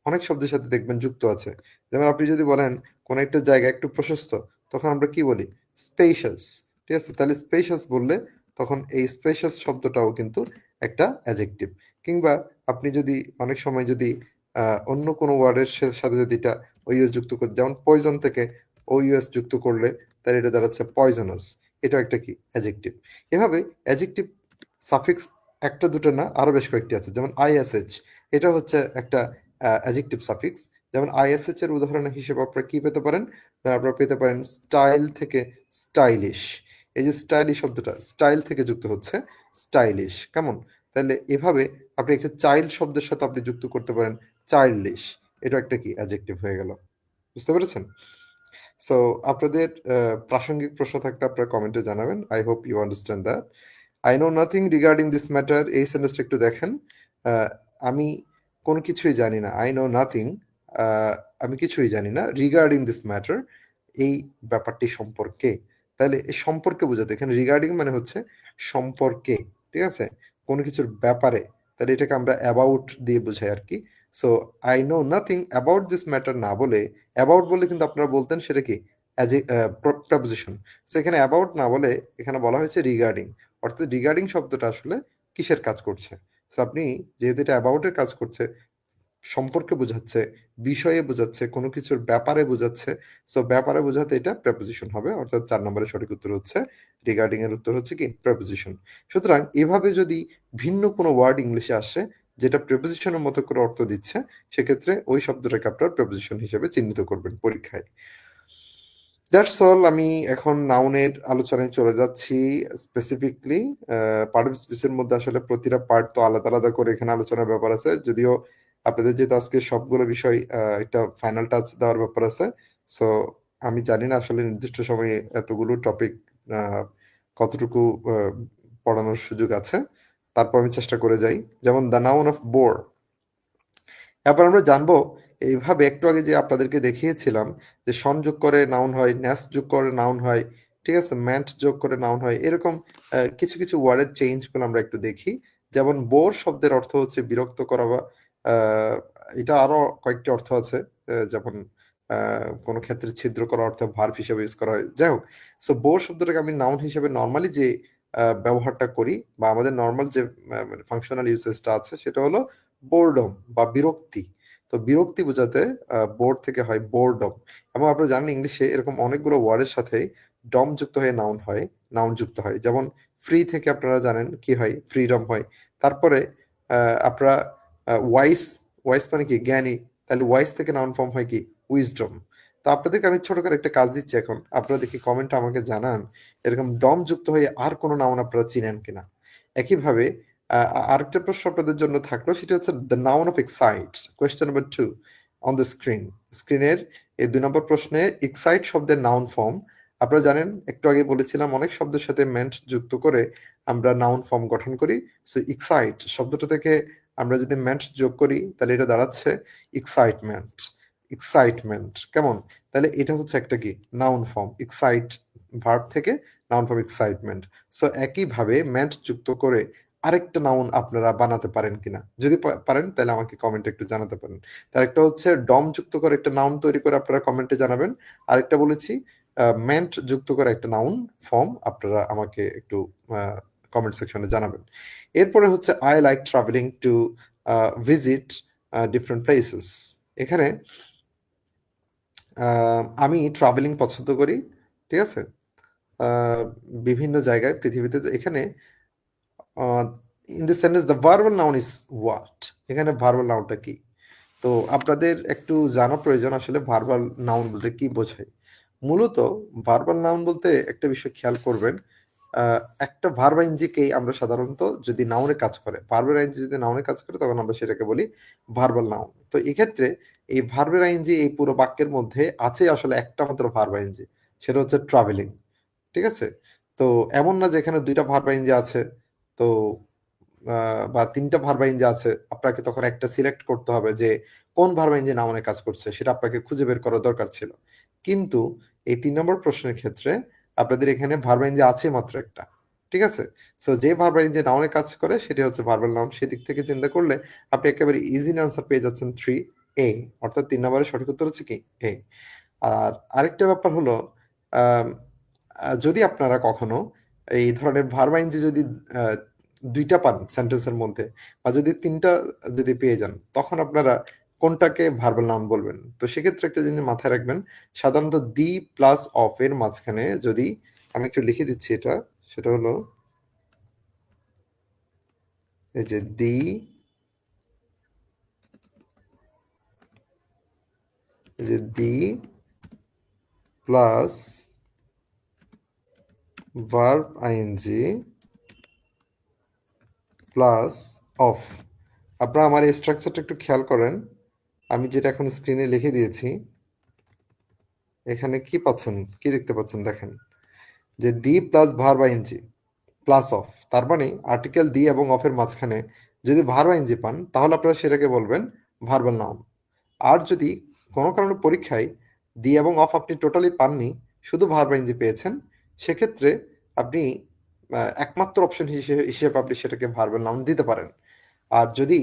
অনেক শব্দের সাথে দেখবেন যুক্ত আছে। যেমন আপনি যদি বলেন কোন একটা জায়গা একটু প্রশস্ত, তখন আমরা কি বলি? স্পেশাস, ঠিক আছে? তাহলে স্পেশাস বললে তখন এই স্পেশাস শব্দটাও কিন্তু একটা অ্যাডজেক্টিভ। কিংবা আপনি যদি অনেক সময় যদি অন্য কোনো ওয়ার্ডের সাথে যদি এটা ওইএস যুক্ত করে, যেমন পয়জন থেকে ওইএস যুক্ত করলে তাহলে এটা দাঁড়াচ্ছে পয়জনাস, এটা একটা কি অ্যাডজেক্টিভ। এভাবে অ্যাডজেক্টিভ সাফিক্স একটা দুটো না, আরো বেশ কয়েকটি আছে, যেমন আইএসএইচ, এটা হচ্ছে একটা অ্যাডজেক্টিভ সাফিক্স। যেমন আইএসএইচ এর উদাহরণ হিসেবে আপনারা কি পেতে পারেন? আপনারা পেতে পারেন স্টাইল থেকে স্টাইলিশ। এই যে স্টাইলিশ শব্দটা স্টাইল থেকে যুক্ত হচ্ছে স্টাইলিশ, কেমন? তাহলে এভাবে আপনি একটা চাইল্ড শব্দের সাথে আপনি যুক্ত করতে পারেন চাইল্ডিশ, এটা একটা কি অ্যাডজেক্টিভ হয়ে গেল। বুঝতে পেরেছেন? সো আপনাদের প্রাসঙ্গিক প্রশ্ন থাকলে আপনারা কমেন্টে জানাবেন। I hope you understand that. I know nothing regarding this matter, এই সেন্টেন্সটা একটু দেখেন। আমি কোনো কিছুই জানি না, আই নো নাথিং, আমি কিছুই জানি না, রিগার্ডিং দিস ম্যাটার, এই ব্যাপারটি সম্পর্কে। তাহলে এই সম্পর্কে বোঝাতে এখানে রিগার্ডিং মানে হচ্ছে সম্পর্কে, ঠিক আছে? কোনো কিছুর ব্যাপারে, তাহলে এটাকে আমরা অ্যাবাউট দিয়ে বোঝাই আর কি। So I know nothing about this matter না বলে, অ্যাবাউট বলে কিন্তু আপনারা বলতেন সেটা কি অ্যাজ এ প্রপোজিশন। সো এখানে অ্যাবাউট না বলে এখানে বলা হয়েছে রিগার্ডিং, অর্থাৎ রিগার্ডিং শব্দটা আসলে কিসের কাজ করছে? সো আপনি যেহেতু এটা অ্যাবাউটের কাজ করছে, সম্পর্কে বোঝাচ্ছে, বিষয়ে বোঝাচ্ছে, কোনো কিছুর ব্যাপারে বোঝাচ্ছে, সো ব্যাপারে বোঝাতে এটা প্রেপোজিশন হবে, অর্থাৎ 4 নম্বরের সঠিক উত্তর হচ্ছে রিগার্ডিং এর উত্তর হচ্ছে কি প্রেপোজিশন। সুতরাং এভাবে যদি ভিন্ন কোনো ওয়ার্ড ইংলিশে আসে যেটা প্রেপোজিশনের মতো করে অর্থ দিচ্ছে, সেক্ষেত্রে ওই শব্দটাকে আপনার প্রেপোজিশন হিসেবে চিহ্নিত করবেন পরীক্ষায়। That's all. আমি এখন নাউনের আলোচনায় চলে যাচ্ছি স্পেসিফিকলি। পার্ট অফ স্পিচের মধ্যে আসলে প্রতিটা পার্ট তো আলাদা আলাদা করে এখানে আলোচনার ব্যাপার আছে, যদিও আপনাদের যেহেতু আজকে সবগুলো বিষয় একটা ফাইনাল টাচ দেওয়ার ব্যাপার আছে। সো আমি জানি না আসলে নির্দিষ্ট সময়ে এতগুলো টপিক কতটুকু পড়ানোর সুযোগ আছে, তারপর আমি চেষ্টা করে যাই। যেমন দ্য নাউন অফ বোর, এরপর আমরা জানবো এইভাবে একটু আগে যে আপনাদেরকে দেখিয়েছিলাম যে সন যোগ করে নাউন হয়, ন্যাস যোগ করে নাউন হয়, ঠিক আছে, ম্যান্ট যোগ করে নাউন হয়, এরকম কিছু কিছু ওয়ার্ডের চেঞ্জগুলো আমরা একটু দেখি। যেমন বোর শব্দের অর্থ হচ্ছে বিরক্ত করা বা আহ, এটা আরো কয়েকটি অর্থ আছে, যেমন কোনো ক্ষেত্রে ছিদ্র করা অর্থে ভার্ব হিসেবে ইউজ করা হয়। যাই হোক, সো বোর শব্দটাকে আমি নাউন হিসেবে নর্মালি যে ব্যবহারটা করি বা আমাদের নর্মাল যে ফাংশনাল ইউসেজটা আছে সেটা হলো বোরডম বা বিরক্তি। তো বিরক্তি বোঝাতে বোর থেকে হয় বোরডম। এবং আপনারা জানেন ইংলিশে এরকম অনেকগুলো ওয়ার্ডের সাথে ডম যুক্ত হয়ে নাউন হয়, নাউন যুক্ত হয়। যেমন ফ্রি থেকে আপনারা জানেন কি হয়, ফ্রিডম হয়। তারপরে আপনারা ওয়াইস, ওয়াইস মানে কি জ্ঞানী, তাহলে ওয়াইস থেকে নাউন ফর্ম হয় কি উইজডম। তো আপনাদেরকে আমি ছোট করে একটা কাজ দিচ্ছি, এখন আপনারা দেখি কমেন্টে আমাকে জানান এরকম ডম যুক্ত হয়ে আর কোনো নাউন আপনারা চিনেন কিনা। একইভাবে আরেকটা প্রশ্ন আপনাদের জন্য থাকলো, সেটা হচ্ছে the noun of excite, question number 2 on the screen. স্ক্রিনের এই 2 নম্বর প্রশ্নে এক্সাইট শব্দের নাউন ফর্ম আপনারা জানেন একটু আগে বলেছিলাম অনেক শব্দের সাথে মেন্ট যুক্ত করে আমরা নাউন ফর্ম গঠন করি। সো এক্সাইট শব্দটা থেকে আমরা যদি মেন্ট যোগ করি তাহলে এটা দাঁড়াচ্ছে এক্সাইটমেন্ট। এক্সাইটমেন্ট কেমন? তাহলে এটা হচ্ছে একটা কি নাউন ফর্ম। এক্সাইট ভার্ব থেকে নাউন ফর্ম এক্সাইটমেন্ট। সো একইভাবে মেন্ট যুক্ত করে আরেকটা নাউন আপনারা বানাতে পারেন কিনা? যদি পারেন তাহলে আমাকে কমেন্টে একটু জানাতে পারেন। তার একটা হচ্ছে ডম যুক্ত করে একটা নাউন তৈরি করে আপনারা কমেন্টে জানাবেন। আরেকটা বলেছি মেন্ট যুক্ত করে একটা নাউন ফর্ম আপনারা আমাকে একটু কমেন্ট সেকশনে জানাবেন। এরপরে হচ্ছে I like travelling to visit different places. এখানে আমি ট্রাভেলিং পছন্দ করি, ঠিক আছে? বিভিন্ন জায়গায় পৃথিবীতে এখানে in this sentence the verbal noun is what? এখানে ভার্বাল নাউনটা কি? তো আপনাদের একটু জানা প্রয়োজন আসলে ভার্বাল নাউন বলতে কি বোঝায়। মূলত ভার্বাল নাউন বলতে একটা বিষয় খেয়াল করবেন, একটা ভার্ব আইনজিকেই আমরা সাধারণত যদি নাউনে কাজ করে, ভার্বের আইনজি যদি নাউনে কাজ করে তখন আমরা সেটাকে বলি ভার্বাল নাউন। তো এক্ষেত্রে এই ভার্বের আইনজি এই পুরো বাক্যের মধ্যে আছে আসলে একটা মাত্র ভার্ব আইনজি, সেটা হচ্ছে ট্রাভেলিং, ঠিক আছে? তো এমন না যে এখানে ২ টা ভার্ব আইনজি আছে, তো বা ৩ টা ভার্ব আইনজি আছে। আপনাকে তখন একটা সিলেক্ট করতে হবে যে কোন ভার্ব আইনজি নাউনে কাজ করছে সেটা আপনাকে খুঁজে বের করা দরকার ছিল। কিন্তু এই ৩ নম্বর প্রশ্নের ক্ষেত্রে আপনাদের এখানে ভার্ব আইনজি আছে মাত্র একটা। ঠিক আছে? সো যে ভার্ব আইনজি নাউনে কাজ করে সেটি হচ্ছে ভার্বাল নাউন। সেদিক থেকে চিন্তা করলে আপনি একেবারে ইজিলি আনসার পেয়ে যাচ্ছেন 3A, অর্থাৎ ৩ নম্বরের সঠিক উত্তর হচ্ছে কি A। আর আরেকটা ব্যাপার হলো, আম যদি আপনারা কখনো এই ধরনের ভার্ব আইনজি যদি আ ২ টা পান সেন্টেন্সের মধ্যে বা যদি ৩ টা যদি পেয়ে যান, তখন আপনারা কোনটাকে ভার্বাল নাউন বলবেন? তো সেক্ষেত্রে একটা জিনিস মাথায় রাখবেন, সাধারণত দি প্লাস অফ এর মাঝখানে যদি আমি একটু লিখে দিচ্ছি এটা, সেটা হলো এই যে the plus verb ING plus of. আপনারা আমার এই স্ট্রাকচারটা একটু খেয়াল করেন। আমি যেটা এখন স্ক্রিনে লিখে দিয়েছি, এখানে কি পাচ্ছেন? কি দেখতে পাচ্ছেন দেখেন। যে the plus verb ING plus of, তার মানে আর্টিকেল দি এবং অফের মাঝখানে যদি ভার্ব আইএনজি পান তাহলে আপনারা সেটাকে বলবেন ভার্বাল নাউন। আর যদি কোনো কারণে পরীক্ষায় দি এবং অফ আপনি টোটালি পাননি, শুধু ভার্ব আইএনজি পেয়েছেন, সেক্ষেত্রে আপনি একমাত্র অপশন হিসেবে আপনি সেটাকে ভার্বাল নাউন দিতে পারেন। আর যদি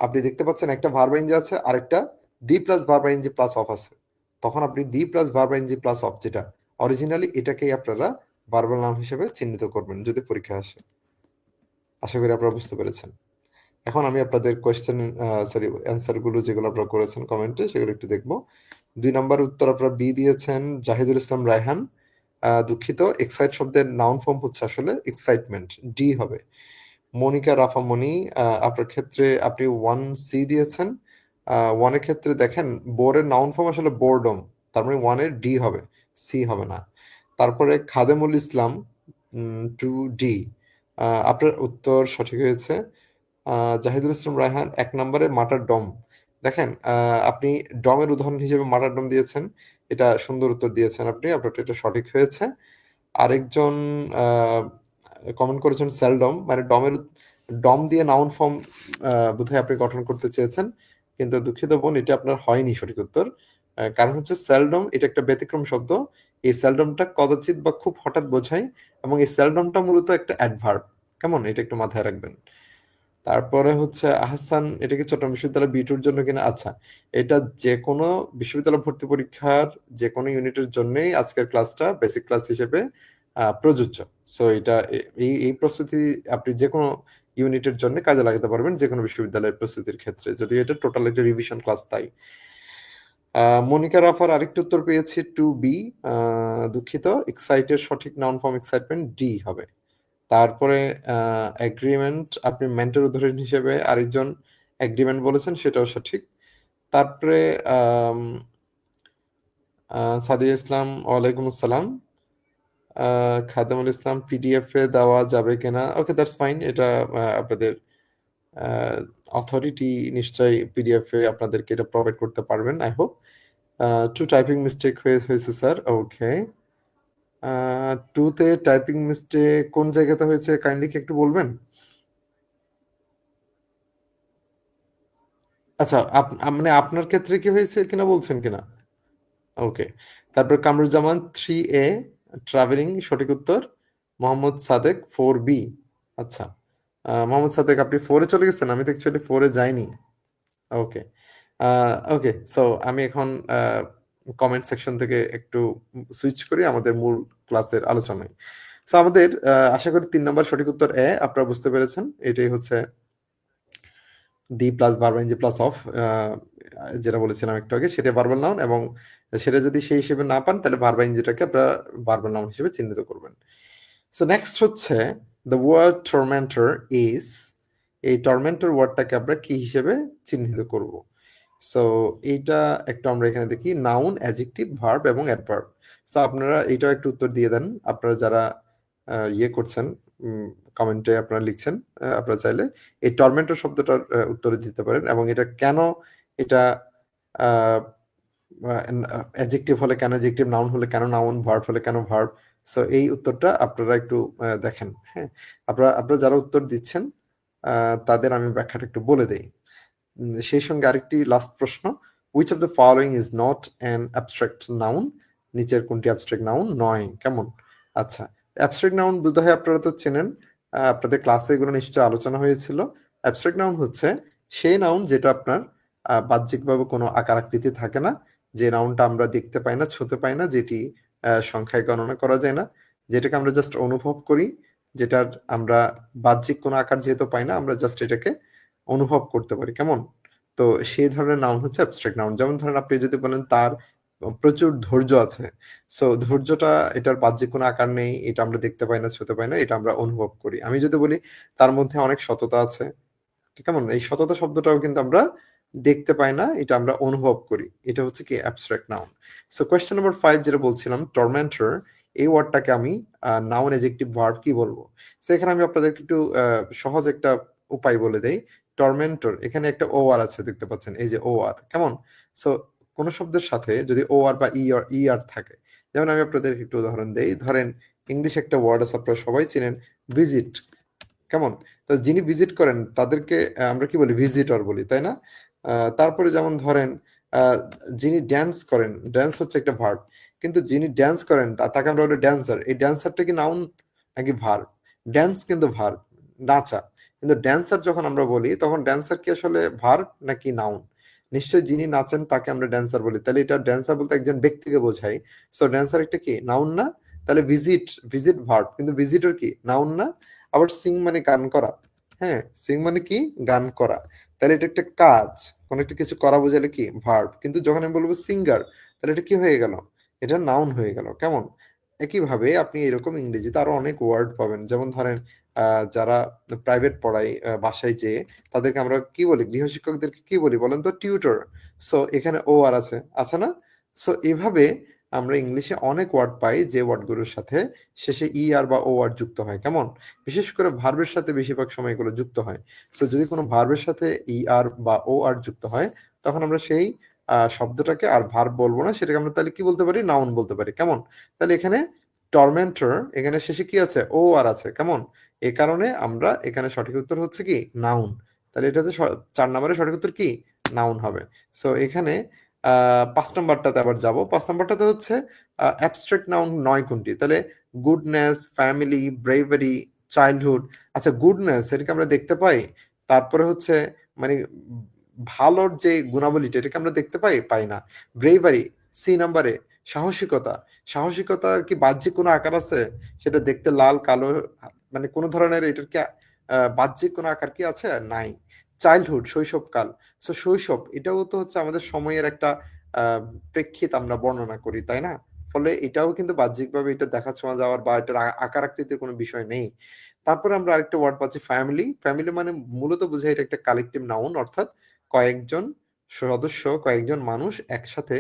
আপনি দেখতে পাচ্ছেন একটা ভার্ব আইএনজি আছে আর একটা the plus verb ING plus of আছে, তখন আপনি the plus verb ING plus of যেটা অরিজিনালি, এটাকেই আপনারা ভার্বাল নাউন হিসেবে চিহ্নিত করবেন যদি পরীক্ষায় আসে। আশা করি আপনারা বুঝতে পেরেছেন। এখন আমি আপনাদের কোয়েশ্চেন অ্যান্সার গুলো যেগুলো আপনারা করেছেন কমেন্টে সেগুলো একটু দেখবো। ২ নম্বর উত্তর আপনারা বি দিয়েছেন জাহিদুল ইসলাম রায়হান। দুঃখিত, এক্সাইট শব্দের নাউন ফর্ম হচ্ছে আসলে এক্সাইটমেন্ট, ডি হবে। মনিকা রাফা মনি, আপনার ক্ষেত্রে আপনি 1C দিয়েছেন। 1 এর ক্ষেত্রে দেখেন বোরের নাউন ফর্ম আসলে বোরডম, তার মানে 1 এর ডি হবে, সি হবে না। তারপরে খাদেমুল ইসলাম 2D, আপনার উত্তর সঠিক হয়েছে। জাহিদুল ইসলাম রায়হান ১ নম্বরে মাটার ডম। দেখেন আপনি ডমের উদাহরণ হিসেবে মাটার ডম দিয়েছেন। এটা সুন্দর উত্তর দিয়েছেন আপনি। আপনারটা এটা সঠিক হয়েছে। আরেকজন আ কমেন্ট করেছেন সেলডম, মানে ডম দিয়ে নাউন ফর্ম বোধহয় আপনি গঠন করতে চেয়েছেন। কিন্তু দুঃখিত বোন, এটা আপনার হয়নি সঠিক উত্তর। কারণ হচ্ছে সেলডম এটা একটা ব্যতিক্রম শব্দ। এই সেলডমটা কদাচিৎ বা খুব হঠাৎ বোঝায় এবং এই সেলডমটা মূলত একটা অ্যাডভার্ব। কেমন? এটা একটু মাথায় রাখবেন। তারপরে হচ্ছে আহসান, এটা কি চট্টগ্রাম বিশ্ববিদ্যালয় বি2 এর জন্য কিনা? আচ্ছা, এটা যেকোনো বিশ্ববিদ্যালয় ভর্তি পরীক্ষার যেকোনো ইউনিটের জন্যই আজকের ক্লাসটা বেসিক ক্লাস হিসেবে প্রযোজ্য। সো এটা এই প্রস্তুতি আপনি যেকোনো ইউনিটের জন্য কাজে লাগাতে পারবেন যেকোনো বিশ্ববিদ্যালয়ের প্রস্তুতির ক্ষেত্রে। যদিও এটা টোটাল একটা রিভিশন ক্লাস তাই। মনিকা রাফার আরেকটি উত্তর পেয়েছি 2B। দুঃখিত, এক্সাইটের সঠিক নাউন ফর্ম এক্সাইটমেন্ট, ডি হবে। তারপরে এগ্রিমেন্ট আপনি মেন্টর উদাহরণ হিসেবে আরেকজন এগ্রিমেন্ট বলেছেন, সেটাও সঠিক। তারপরে আম সাদিয়া ইসলাম, ওয়ালাইকুম আসসালাম। খাদেমুল ইসলাম, পিডিএফ এ দেওয়া যাবে কিনা? ওকে, দ্যাটস ফাইন। এটা আপনাদের অথরিটি নিশ্চয়ই পিডিএফ এ আপনাদেরকে এটা প্রোভাইড করতে পারবেন, I hope. Two typing mistake হয়েছে স্যার। ওকে, টুতে টাইপিং মিস্টেক কোন জায়গাতে হয়েছে কাইন্ডলি কি একটু বলবেন? আচ্ছা, মানে আপনার ক্ষেত্রে কি হয়েছে কিনা বলছেন কিনা? ওকে। তারপর কামরুজ্জামান 3A ট্রাভেলিং সঠিক উত্তর। মোহাম্মদ সাদেক 4B। আচ্ছা, মোহাম্মদ সাদেক আপনি 4 এ চলে গেছেন, আমি তো অ্যাকচুয়ালি 4 এ যাইনি। ওকে। ওকে, সো আমি এখন কমেন্ট সেকশন থেকে একটু সুইচ করি আমাদের মূল ক্লাসের আলোচনায়। সো আমাদের আশা করি ৩ নাম্বার সঠিক উত্তর এ আপনারা বুঝতে পেরেছেন। এটাই হচ্ছে the plus verb ing plus of, যেটা বলেছিলাম একটু আগে সেটা ভার্বাল নাউন, এবং সেটা যদি সেই হিসেবে না পান তাহলে ভার্ব ইংজিটাকে আপনারা ভার্বাল নাউন হিসেবে চিহ্নিত করবেন। সো নেক্সট হচ্ছে দ্য ওয়ার্ড টর্মেন্টর ইজ, এই টর্মেন্টর ওয়ার্ডটাকে আমরা কি হিসেবে চিহ্নিত করব? সো এইটা একটু আমরা এখানে দেখি নাউন, অ্যাডজেক্টিভ, ভার্ব এবং অ্যাডভার্ব। সো আপনারা এইটাও একটু উত্তর দিয়ে দেন। আপনারা যারা ইয়ে করছেন, কমেন্টে আপনারা লিখছেন, আপনারা চাইলে এই টর্মেন্টর শব্দটার উত্তরে দিতে পারেন, এবং এটা কেন, এটা অ্যাডজেক্টিভ হলে কেন অ্যাডজেক্টিভ, নাউন হলে কেন নাউন, ভার্ব হলে কেন ভার্ব। সো এই উত্তরটা আপনারা একটু দেখেন। হ্যাঁ, আপনারা আপনারা যারা উত্তর দিচ্ছেন তাদের আমি ব্যাখ্যাটা একটু বলে দেই। সেই সঙ্গে আরেকটি লাস্ট প্রশ্ন, which of the following is not an abstract noun? নিচের কোনটি অ্যাবস্ট্রাক্ট নাউন নয়? কেমন? আচ্ছা, অ্যাবস্ট্রাক্ট নাউন বোধহয় আপনারা তো চেনেন, আপনাদের ক্লাসে এগুলো নিশ্চয়ই আলোচনা হয়েছিল। অ্যাবস্ট্রাক্ট নাউন হচ্ছে সেই নাউন যেটা আপনার বাহ্যিকভাবে কোনো আকার আকৃতি থাকে না, যে নাউনটা আমরা দেখতে পাই না, ছুঁতে পাই না, যেটি সংখ্যায় গণনা করা যায় না, যেটাকে আমরা জাস্ট অনুভব করি, যেটার আমরা বাহ্যিক কোনো আকার যেহেতু পাই না, আমরা জাস্ট এটাকে অনুভব করতে পারি। কেমন? তো সেই ধরনের নাউন হচ্ছে অ্যাবস্ট্রাক্ট নাউন। যেমন ধরেন আপনি যদি বলেন তার প্রচুর ধৈর্য আছে। সো ধৈর্যটা, এটার বাহ্যিক কোনো আকার নেই, এটা আমরা দেখতে পাই না, ছুঁতে পাই না, এটা আমরা অনুভব করি। আমি যদি বলি তার মধ্যে অনেক সততা আছে, কেমন? এই সততা শব্দটাও কিন্তু আমরা দেখতে পাই না, এটা আমরা অনুভব করি। এটা হচ্ছে কি abstract noun. So question number 5 যেটা বলছিলাম টর্মেন্টর, এই ওয়ার্ডটাকে আমি নাউন, অ্যাডজেক্টিভ, ভার্ব কি বলবো? সো এখানে আমি আপনাদেরকে একটু সহজ একটা উপায় বলে দেই। টর্মেন্টর, এখানে একটা ও আর আছে দেখতে পাচ্ছেন, এই যে ও আর, কেমন? সো কোন শব্দের সাথে যদি ও আর বা ই আর থাকে, যেমন আমি আপনাদেরকে একটু উদাহরণ দেই। ধরেন ইংলিশ একটা ওয়ার্ড আছে আপনারা সবাই চিনেন, ভিজিট, কেমন? তো যিনি ভিজিট করেন তাদেরকে আমরা কি বলি? ভিজিটর বলি, তাই না? তারপরে যেমন ধরেন আ যিনি ড্যান্স করেন, ড্যান্স হচ্ছে একটা ভার্ব। কিন্তু যিনি ড্যান্স করেন তাকে আমরা বলি ড্যান্সার। এই ড্যান্সারটা কি নাউন নাকি ভার্ব? ড্যান্স কিন্তু ভার্ব, নাচা। কিন্তু ড্যান্সার যখন আমরা বলি তখন ড্যান্সার কি আসলে ভার্ব নাকি নাউন? নিশ্চয়ই যিনি নাচেন তাকে আমরা ড্যান্সার বলি। তাহলে এটা ড্যান্সার বলতে একজন ব্যক্তিকে বোঝায়। সো ড্যান্সার একটা কি? নাউন না? তাহলে ভিজিট, ভিজিট ভার্ব। কিন্তু ভিজিটর কি? নাউন না? আবার সিং মানে গান করা। হ্যাঁ, সিং মানে কি? গান করা। তাহলে এটা একটা কাজ। কোন একটা কিছু করা বোঝালে কি? ভার্ব। কিন্তু যখন আমি বলবো সিঙ্গার, তাহলে এটা কি হয়ে গেল? এটা নাউন হয়ে গেল। কেমন? একইভাবে আপনি এরকম ইংরেজিতে আরো অনেক ওয়ার্ড পাবেন। যেমন ধরেন যারা প্রাইভেট পড়ায় বাসায় যেয়ে তাদেরকে আমরা কি বলি? গৃহশিক্ষকদেরকে কি বলি বলেন তো? টিউটর। সো এখানে ও আর আছে। আছে না? সো এভাবে আমরা ইংলিশে অনেক ওয়ার্ড পাই যে ওয়ার্ডগুলোর সাথে শেষে ই আর বা ও আর যুক্ত হয়। কেমন? বিশেষ করে ভার্বের সাথে বেশিরভাগ সময় এগুলো যুক্ত হয়। সো যদি কোনো ভার্বের সাথে ই আর বা ও আর যুক্ত হয়, তখন আমরা সেই শব্দটাকে আর ভার্ব বলবো না, সেটাকে আমরা তাহলে কি বলতে পারি? নাউন বলতে পারি। কেমন? তাহলে এখানে টর্মেন্টর, এখানে শেষে কি আছে? ও আর আছে। কেমন? এ কারণে আমরা এখানে সঠিক উত্তর হচ্ছে কি? নাউন। তাহলে এটা হচ্ছে ৪ নাম্বারের সঠিক উত্তর কি? নাউন হবে। সো এখানে ৫ নাম্বারটাতে আবার যাবো। ৫ নাম্বারটাতে হচ্ছে অ্যাবস্ট্রাক্ট নাউন ৯ কোনটি? তাহলে গুডনেস, ফ্যামিলি, ব্রেভারি, চাইল্ডহুড। আচ্ছা, গুডনেস এটাকে আমরা দেখতে পাই। তারপরে হচ্ছে মানে ভালোর যে গুণাবলীটা, এটাকে আমরা দেখতে পাই? পাই না। ব্রেভারি সি নাম্বারে, সাহসিকতা। সাহসিকতার কি বাহ্যিক কোনো আকার আছে? সেটা দেখতে লাল, কালো, মানে কোন ধরনের এটার কি বাহ্যিক কোনো আকার কি আছে? নাই। চাইল্ডহুড শৈশবকাল। সো শৈশব এটাও তো হচ্ছে আমাদের সময়ের একটা আ প্রেক্ষিত আমরা বর্ণনা করি, তাই না? ফলে এটাও কিন্তু বাহ্যিকভাবে এটা দেখা-ছোঁয়া যাওয়ার বা এটার আকার আকৃতির কোনো বিষয় নেই। তারপরে আমরা আরেকটা ওয়ার্ড পাচ্ছি ফ্যামিলি। ফ্যামিলি মানে মূলত বোঝায় এটা একটা কালেক্টিভ নাউন, অর্থাৎ কয়েকজন সদস্য, কয়েকজন মানুষ একসাথে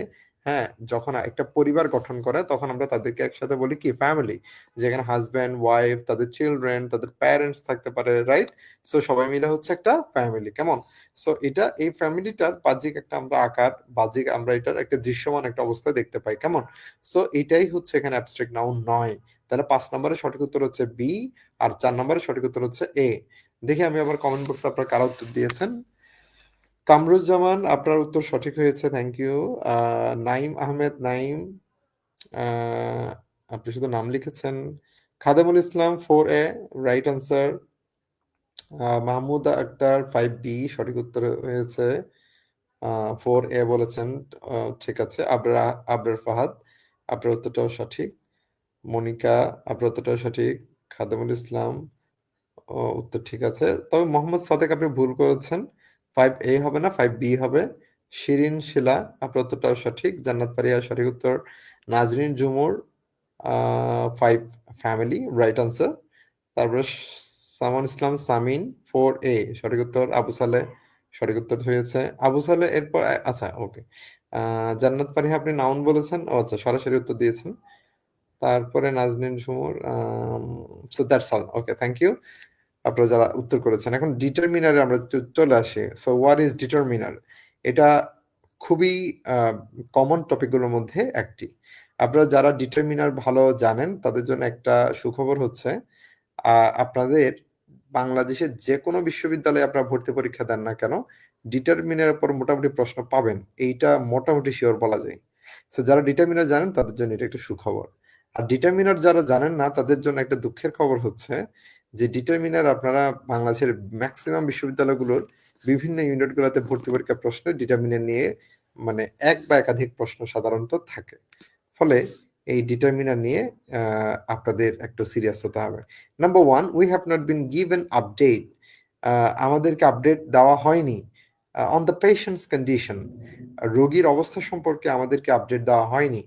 হ্যাঁ, যখন একটা পরিবার গঠন করে তখন আমরা তাদেরকে একসাথে বলি কি ফ্যামিলি, যেখানে হাজব্যান্ড ওয়াইফ তাদের চিলড্রেন তাদের প্যারেন্টস থাকতে পারে, রাইট? সো সবাই মিলে হচ্ছে একটা ফ্যামিলি, কেমন? সো এটা এই ফ্যামিলিটার বাহ্যিক একটা আমরা আকার, বাহ্যিক আমরা এটার একটা দৃশ্যমান একটা অবস্থায় দেখতে পাই, কেমন? সো এটাই হচ্ছে এখানে অ্যাবস্ট্রাক্ট নাউন নয়। তাহলে 5 নম্বরের সঠিক উত্তর হচ্ছে বি, আর 4 নম্বরের সঠিক উত্তর হচ্ছে এ। দেখি আমি আবার কমেন্ট বক্সে আপনার কারা উত্তর দিয়েছেন। কামরুজ্জামান, আপনার উত্তর সঠিক হয়েছে, থ্যাংক ইউ। নাইম আহমেদ, নাইম, আহ, আপনি শুধু নাম লিখেছেন। Khademul Islam 4A, right answer. Mahmud Akter 5B, সঠিক উত্তর হয়েছে। 4A বলেছেন, ঠিক আছে। আবরার ফাহাদ, আপনার উত্তরটাও সঠিক। মনিকা, আপনার উত্তরটাও সঠিক। খাদেমুল ইসলাম, উত্তর ঠিক আছে। তবে মোহাম্মদ সাদেক আপনি ভুল করেছেন, 5A হবে না, 5B হবে। শিরিন শিলা, আপনার উত্তরটাও সঠিক। জান্নাত ফারিয়া সঠিক উত্তর। Nazrin Jhumur, 5 family, right answer. তারপরে সামান ইসলাম সামিন, 4A সঠিক উত্তর। আবু সালে সঠিক উত্তর হয়েছে। আবু সালে এরপর আচ্ছা, ওকে। জান্নাত ফারিয়া আপনি নাউন বলেছেন, ও আচ্ছা, সরাসরি উত্তর দিয়েছেন। তারপরে Naznin Jhumur, so that's all, okay, thank you আপনারা যারা উত্তর করেছেন। এখন ডিটারমিনারে আমরা চলে আসি। So what is determiner? এটা খুবই কমন টপিকগুলোর মধ্যে একটি। আপনারা যারা ডিটারমিনার ভালো জানেন তাদের জন্য একটা সুখবর হচ্ছে, আপনাদের বাংলাদেশের যে কোনো বিশ্ববিদ্যালয়ে আপনারা ভর্তি পরীক্ষা দেন না কেন, ডিটারমিনারের উপর মোটামুটি প্রশ্ন পাবেন, এইটা মোটামুটি শিওর বলা যায়। সো যারা ডিটারমিনার জানেন তাদের জন্য এটা একটা সুখবর। আর ডিটারমিনার যারা জানেন না তাদের জন্য একটা দুঃখের খবর হচ্ছে যে ডিটারমিনার আপনারা বাংলাদেশের ম্যাক্সিমাম বিশ্ববিদ্যালয়গুলোর বিভিন্ন ইউনিটগুলোতে ভর্তি পরীক্ষা প্রশ্নে ডিটারমিনার নিয়ে মানে এক বা একাধিক প্রশ্ন সাধারণত থাকে। ফলে এই ডিটারমিনার নিয়ে আপনাদের একটু সিরিয়াস হতে হবে। Number one, we have not been given update. আমাদেরকে আপডেট দেওয়া হয়নি অন দ্য পেশেন্টস কন্ডিশন। রোগীর অবস্থা সম্পর্কে আমাদেরকে আপডেট দেওয়া হয়নি।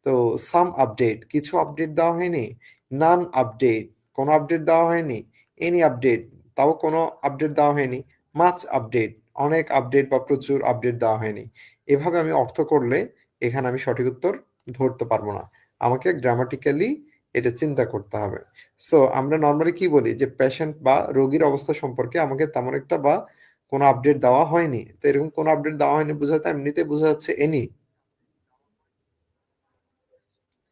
তো সাম আপডেট, কিছু আপডেট দেওয়া হয়নি। নান আপডেট, কোনো আপডেট দেওয়া হয়নি। এনি আপডেট, তাও কোনো আপডেট দেওয়া হয়নি। মাচ আপডেট, অনেক আপডেট বা প্রচুর আপডেট দেওয়া হয়নি। এভাবে আমি অর্থ করলে এখানে আমি সঠিক উত্তর ধরতে পারবো না, আমাকে গ্রামাটিক্যালি এটা চিন্তা করতে হবে। সো আমরা নর্মালি কি বলি যে পেশেন্ট বা রোগীর অবস্থা সম্পর্কে আমাকে তেমন একটা বা কোনো আপডেট দেওয়া হয়নি। তো এরকম কোনো আপডেট দেওয়া হয়নি বোঝাতে এমনিতে বোঝা যাচ্ছে এনি।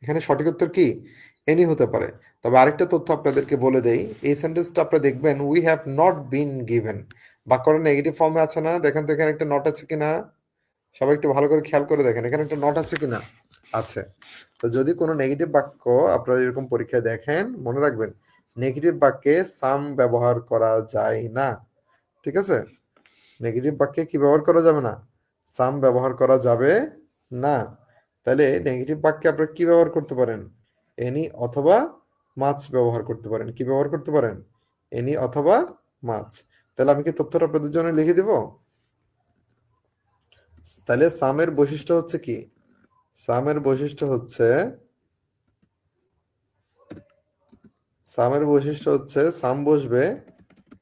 এখানে সঠিক উত্তর কি এনি হতে পারে। তবে আরেকটা তথ্য আপনাদেরকে বলে দেই, এই সেন্টেন্সটা আপনারা দেখবেন we have not been given, বাক্যটা নেগেটিভ ফর্মে আছে না? দেখেন তো এখানে একটা নট আছে কিনা, সবাই একটু ভালো করে খেয়াল করে দেখেন এখানে একটা নট আছে কিনা। আছে। তো যদি কোনো নেগেটিভ বাক্য আপনারা এরকম পরীক্ষায় দেখেন, মনে রাখবেন নেগেটিভ বাক্যে সাম ব্যবহার করা যায় না, ঠিক আছে? নেগেটিভ বাক্যে কি ব্যবহার করা যাবে না? সাম ব্যবহার করা যাবে না। তাহলে নেগেটিভ বাক্যে আপনারা কি ব্যবহার করতে পারেন? এনি অথবা মাছ ব্যবহার করতে পারেন। কি ব্যবহার করতে পারেন? এনি অথবা মাছ। তাহলে আমি কি তথ্যটা আপনাদের জন্য লিখে দিব? তাহলে সামের বৈশিষ্ট্য হচ্ছে কি? সামের বৈশিষ্ট্য হচ্ছে, সাম বসবে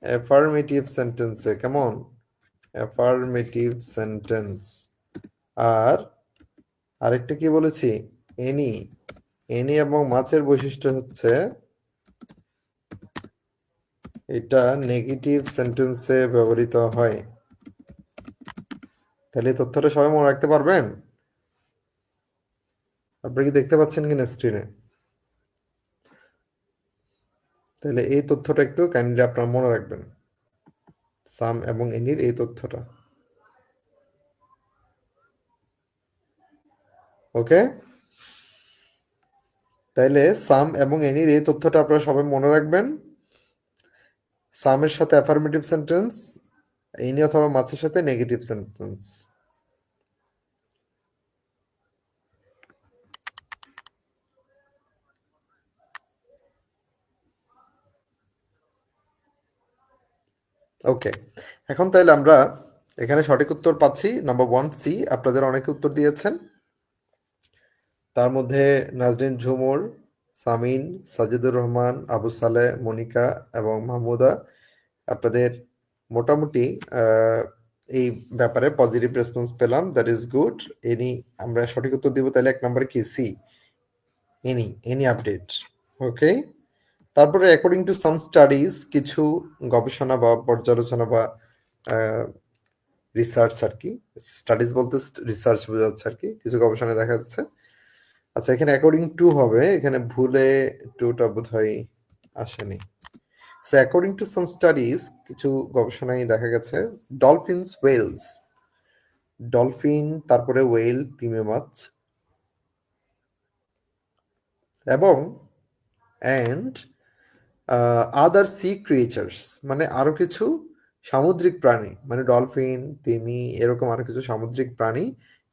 অ্যাফার্মেটিভ সেন্টেন্সে, কেমন? Affirmative sentence. আর আরেকটা কি বলেছি? এনি। এনি এবং মাছের বৈশিষ্ট্য হচ্ছে এটা নেগেটিভ সেন্টেন্সে ব্যবহৃত হয়। তাহলে এই তথ্যটা সবাই মনে রাখতে পারবেন? আপনি কি দেখতে পাচ্ছেন কিনা স্ক্রিনে? তাহলে এই তথ্যটা একটু কাইন্ডলি আপনারা মনে রাখবেন, সাম এবং এনির এই তথ্যটা। ওকে, তাইলে সাম এবং এনির এই তথ্যটা আপনারা সবাই মনে রাখবেন। সামের সাথে অ্যাফার্মেটিভ সেন্টেন্স, এনি অথবা মাছের সাথে নেগেটিভ সেন্টেন্স। ওকে, এখন তাইলে আমরা এখানে সঠিক উত্তর পাচ্ছি নাম্বার 1C। আপনাদের অনেকে উত্তর দিয়েছেন, তার মধ্যে নাজরিন ঝুমুর, সামিন, সাজিদুর রহমান, আবু সালে, মনিকা এবং মাহমুদা। আপনাদের মোটামুটি এই ব্যাপারে পজিটিভ রেসপন্স পেলাম, দ্যাট ইজ গুড। এনি আমরা সঠিক উত্তর দিব, তাহলে 1 নম্বরে কি সি, এনি আপডেট। ওকে, তারপরে অ্যাকর্ডিং টু সাম স্টাডিজ, কিছু গবেষণা বা পর্যালোচনা বা রিসার্চ আর কি, স্টাডিজ বলতে রিসার্চ বোঝাচ্ছে আর কি, কিছু গবেষণায় দেখা যাচ্ছে। আচ্ছা, এখানে অ্যাকর্ডিং টু হবে, এখানে ভুলে টুটা বোধহয় আসেনি। So according to some studies, কিছু গবেষণায় দেখা গেছে ডলফিনস, ওয়েলস, ডলফিন, তারপরে ওয়েল, তিমি মাছ, এবং অ্যান্ড আদার সি ক্রিয়েচার্স, মানে আরো কিছু সামুদ্রিক প্রাণী, মানে ডলফিন, তিমি, এরকম আরো কিছু সামুদ্রিক প্রাণী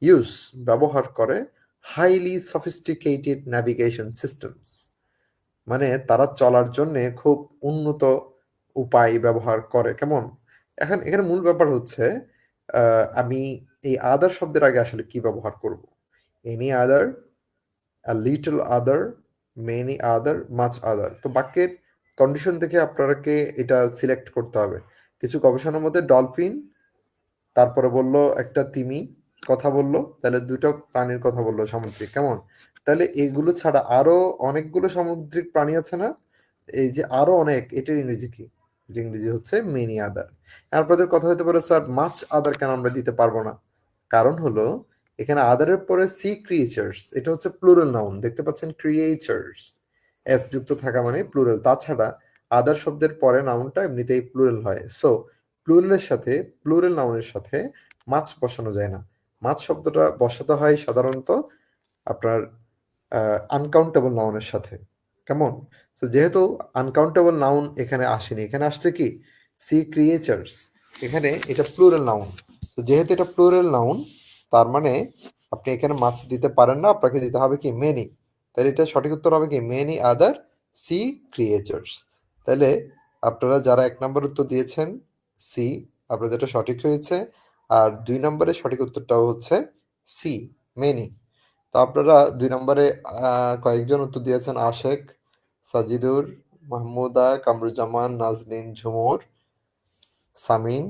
ইউজ, ব্যবহার করে হাইলি সফিস্টিকেটেড ন্যাভিগেশন সিস্টেমস, মানে তারা চলার জন্য খুব উন্নত উপায় ব্যবহার করে। কেমন? এখন এখানে মূল ব্যাপার হচ্ছে আমি এই আদার শব্দের আগে আসলে কি ব্যবহার করব? Any other, a little other, many other, much other। তো বাক্যের কন্ডিশন থেকে আপনাকে এটা সিলেক্ট করতে হবে। কিছু গবেষণার মধ্যে ডলফিন, তারপরে বললো একটা তিমি কথা বললো, তাহলে দুটো প্রাণীর কথা বললো সামুদ্রিক। কেমন? তাহলে এগুলো ছাড়া আরো অনেকগুলো সামুদ্রিক প্রাণী আছে না? এই যে আরো অনেক, এটার ইংরেজি কি? এটার ইংরেজি হচ্ছে মেনি আদার। আপনাদের কথা হতে পারে, স্যার মাছ আদার কেন আমরা দিতে পারবো না? কারণ হলো এখানে আদারের পরে সি ক্রিয়েচার্স, এটা হচ্ছে প্লুরাল নাউন, দেখতে পাচ্ছেন ক্রিয়েচার্স, এস যুক্ত থাকা মানে প্লুরাল। তাছাড়া আদার শব্দের পরে নাউনটা এমনিতেই প্লুরাল হয়। সো প্লুরালের সাথে, প্লুরাল নাউনের সাথে মাছ বসানো যায় না। মাছ শব্দটা বসাতে হয় সাধারণত আপনার আনকাউন্টেবল নাউনের সাথে। কেমন? তো যেহেতু আনকাউন্টেবল নাউন এখানে আসেনি, এখানে আসছে কি সি ক্রিয়েচার্স, এখানে এটা প্লুরাল নাউন। তো যেহেতু এটা প্লুরাল নাউন, তার মানে আপনি এখানে মাছ দিতে পারেন না, আপনাকে দিতে হবে কি মেনি। তাহলে এটা সঠিক উত্তর হবে কি মেনি আদার সি ক্রিয়েচার্স। তাহলে আপনারা যারা 1 নম্বর উত্তর দিয়েছেন সি, আপনাদের এটা সঠিক হয়েছে। আর 2 নম্বরের সঠিক উত্তরটাও হচ্ছে সি, মেনি। তো আপনারা 2 নম্বরে কয়েকজন উত্তর দিয়েছেন, আশেক, সাজিদুর, মাহমুদা, কামরুজ্জামান, নাজনীন, ঝুমুর, সামিন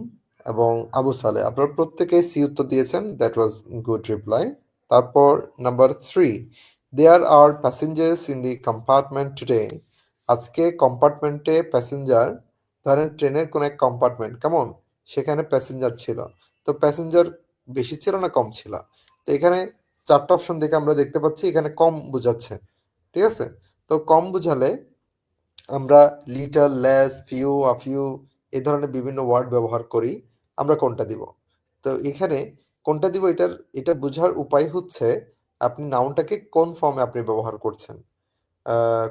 এবং আবু সালে। আপনারা প্রত্যেকেই সি উত্তর দিয়েছেন, দ্যাট ওয়াজ গুড রিপ্লাই। তারপর number 3, there are passengers in the compartment today. আজকে কম্পার্টমেন্টে প্যাসেঞ্জার, ধরেন ট্রেনের কোন এক কম্পার্টমেন্ট, কেমন, সেখানে প্যাসেঞ্জার ছিল। তো প্যাসেঞ্জার বেশি ছিল না কম ছিল? তো এখানে 4টা অপশন দেখে আমরা দেখতে পাচ্ছি এখানে কম বোঝাচ্ছে, ঠিক আছে? তো কম বুঝালে আমরা little, less, few, a few এই ধরনের বিভিন্ন ওয়ার্ড ব্যবহার করি। আমরা কোনটা দিব? তো এখানে কোনটা দিব, এটা বোঝার উপায় হচ্ছে আপনি নাউনটাকে কোন ফর্মে আপনি ব্যবহার করছেন।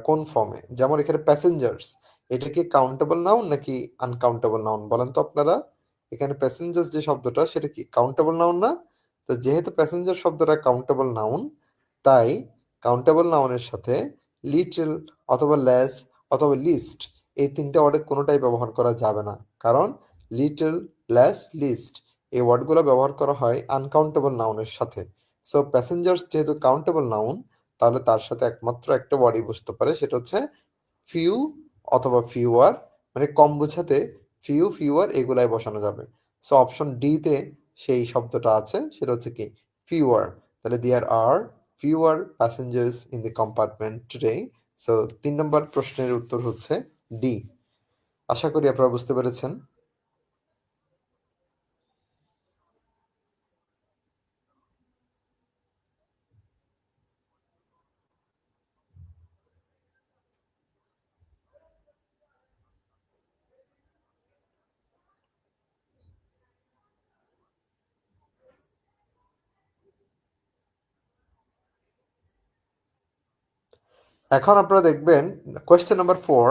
কোন ফর্মে? যেমন এখানে প্যাসেঞ্জার্স, এটা কি কাউন্টেবল নাউন নাকি আনকাউন্টেবল নাউন বলেন তো আপনারা? এখানে প্যাসেঞ্জার্স যে শব্দটা, সেটা কি কাউন্টেবল নাউন না? তো যেহেতু প্যাসেঞ্জার শব্দটা কাউন্টেবল নাউন, তাই কাউন্টেবল নাউনের সাথে লিটল অথবা লেস অথবা লিস্ট, এই 3টে ওয়ার্ডের কোনোটাই ব্যবহার করা যাবে না। কারণ লিটল, লেস, লিস্ট এই ওয়ার্ডগুলো ব্যবহার করা হয় আনকাউন্টেবল নাউনের সাথে। সো প্যাসেঞ্জার্স যেহেতু কাউন্টেবল নাউন, তাহলে তার সাথে একমাত্র একটা ওয়ার্ডই বসতে পারে, সেটা হচ্ছে ফিউ অথবা ফিউয়ার, মানে কম বোঝাতে ফিউ, ফিউয়ার এগুলাই বসানো যাবে। সো অপশন ডি তে সেই শব্দটা আছে, সেটা হচ্ছে কি ফিউয়ার। তাহলে there are fewer passengers in the compartment today. So 3 নম্বর প্রশ্নের উত্তর হচ্ছে ডি। আশা করি আপনারা বুঝতে পেরেছেন। এখন আপনারা দেখবেন question number 4,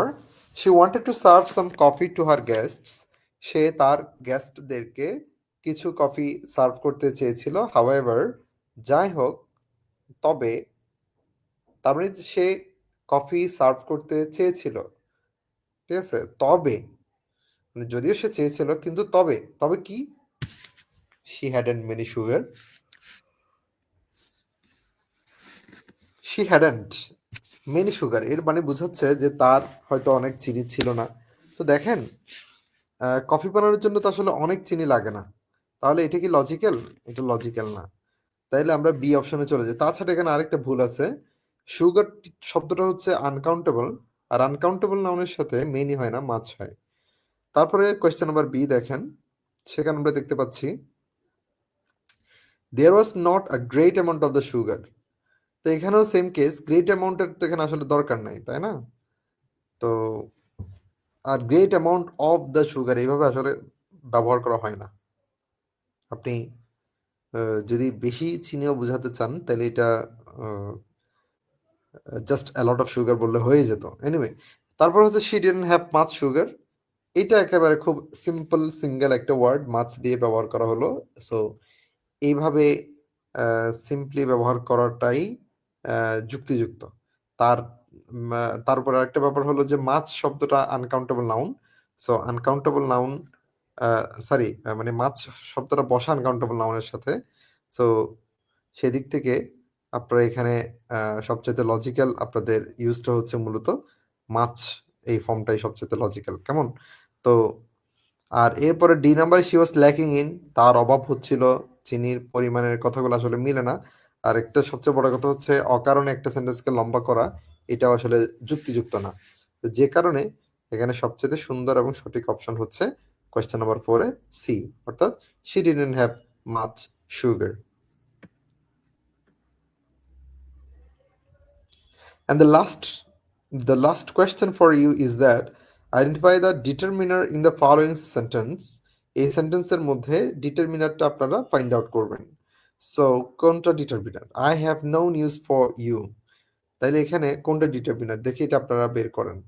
she wanted to serve some coffee to her guests. সে তার গেস্টদেরকে কিছু কফি সার্ভ করতে চেয়েছিল। হাউএভার, যাই হোক, তবে, তার মানে সে কফি সার্ভ করতে চেয়েছিল, ঠিক আছে? তবে, মানে যদিও সে চেয়েছিল কিন্তু তবে, তবে কি? She hadn't many sugar, she hadn't many sugar, এর মানে বোঝাচ্ছে যে তার হয়তো অনেক চিনি ছিল না। তো দেখেন, কফি বানানোর জন্য তো আসলে অনেক চিনি লাগে না। তাহলে এটা কি লজিক্যাল? এটা লজিক্যাল না। তাইলে আমরা বি অপশনে চলে যাই। তাছাড়া এখানে আরেকটা ভুল আছে। সুগার শব্দটা হচ্ছে আনকাউন্টেবল, আর আনকাউন্টেবল নাউনের সাথে মেনি হয় না, মাছ হয়। তারপরে কোয়েশ্চেন নাম্বার বি দেখেন, সেখানে আমরা দেখতে পাচ্ছি there was not a great amount of the sugar. তো এখানেও সেম কেস, গ্রেট অ্যামাউন্টের তো এখানে আসলে দরকার নাই, তাই না? তো আর great amount of the sugar এইভাবে আসলে ব্যবহার করা হয় না। আপনি যদি বেশি চিনিও বোঝাতে চান তাহলে এটা just a lot of sugar বললে হয়ে যেত। এনিওয়ে, তারপর হচ্ছে she didn't have much sugar. এটা একেবারে খুব সিম্পল সিঙ্গেল একটা ওয়ার্ড মাছ দিয়ে ব্যবহার করা হলো। সো এইভাবে সিম্পলি ব্যবহার করাটাই যুক্তিযুক্ত। তার তারপর আরেকটা ব্যাপার হলো যে মাছ শব্দটা uncountable noun. So uncountable noun, sorry, মানে মাছ শব্দটা বসা আনকাউন্টেবল নাউনের সাথে। সো সেদিক থেকে আপনারা এখানে সবচাইতে লজিক্যাল আপনাদের ইউজটা হচ্ছে মূলত মাছ, এই ফর্মটাই সবচাইতে লজিক্যাল। কেমন? তো আর এরপরে ডি নাম্বারে শি ওয়াজ ল্যাকিং ইন, তার অভাব হচ্ছিল, চিনির পরিমাণের কথাগুলো আসলে মিলে না। আর একটা সবচেয়ে বড় কথা হচ্ছে অকারণে একটা সেন্টেন্সকে লম্বা করা, এটাও আসলে যুক্তিযুক্ত না। তো যে কারণে এখানে সবচেয়ে সুন্দর এবং সঠিক অপশন হচ্ছে কোয়েশ্চেন নাম্বার 4 এ সি, অর্থাৎ she didn't have much sugar. And the last question for you is that identify the determiner in the following sentence. এই সেন্টেন্সের মধ্যে ডিটারমিনারটা আপনারা ফাইন্ড আউট করবেন। সো কোনটা determiner? I have no news for you. তাইলে এখানে কোনটা ডিটারমিনার দেখি, এটা আপনারা বের করেন।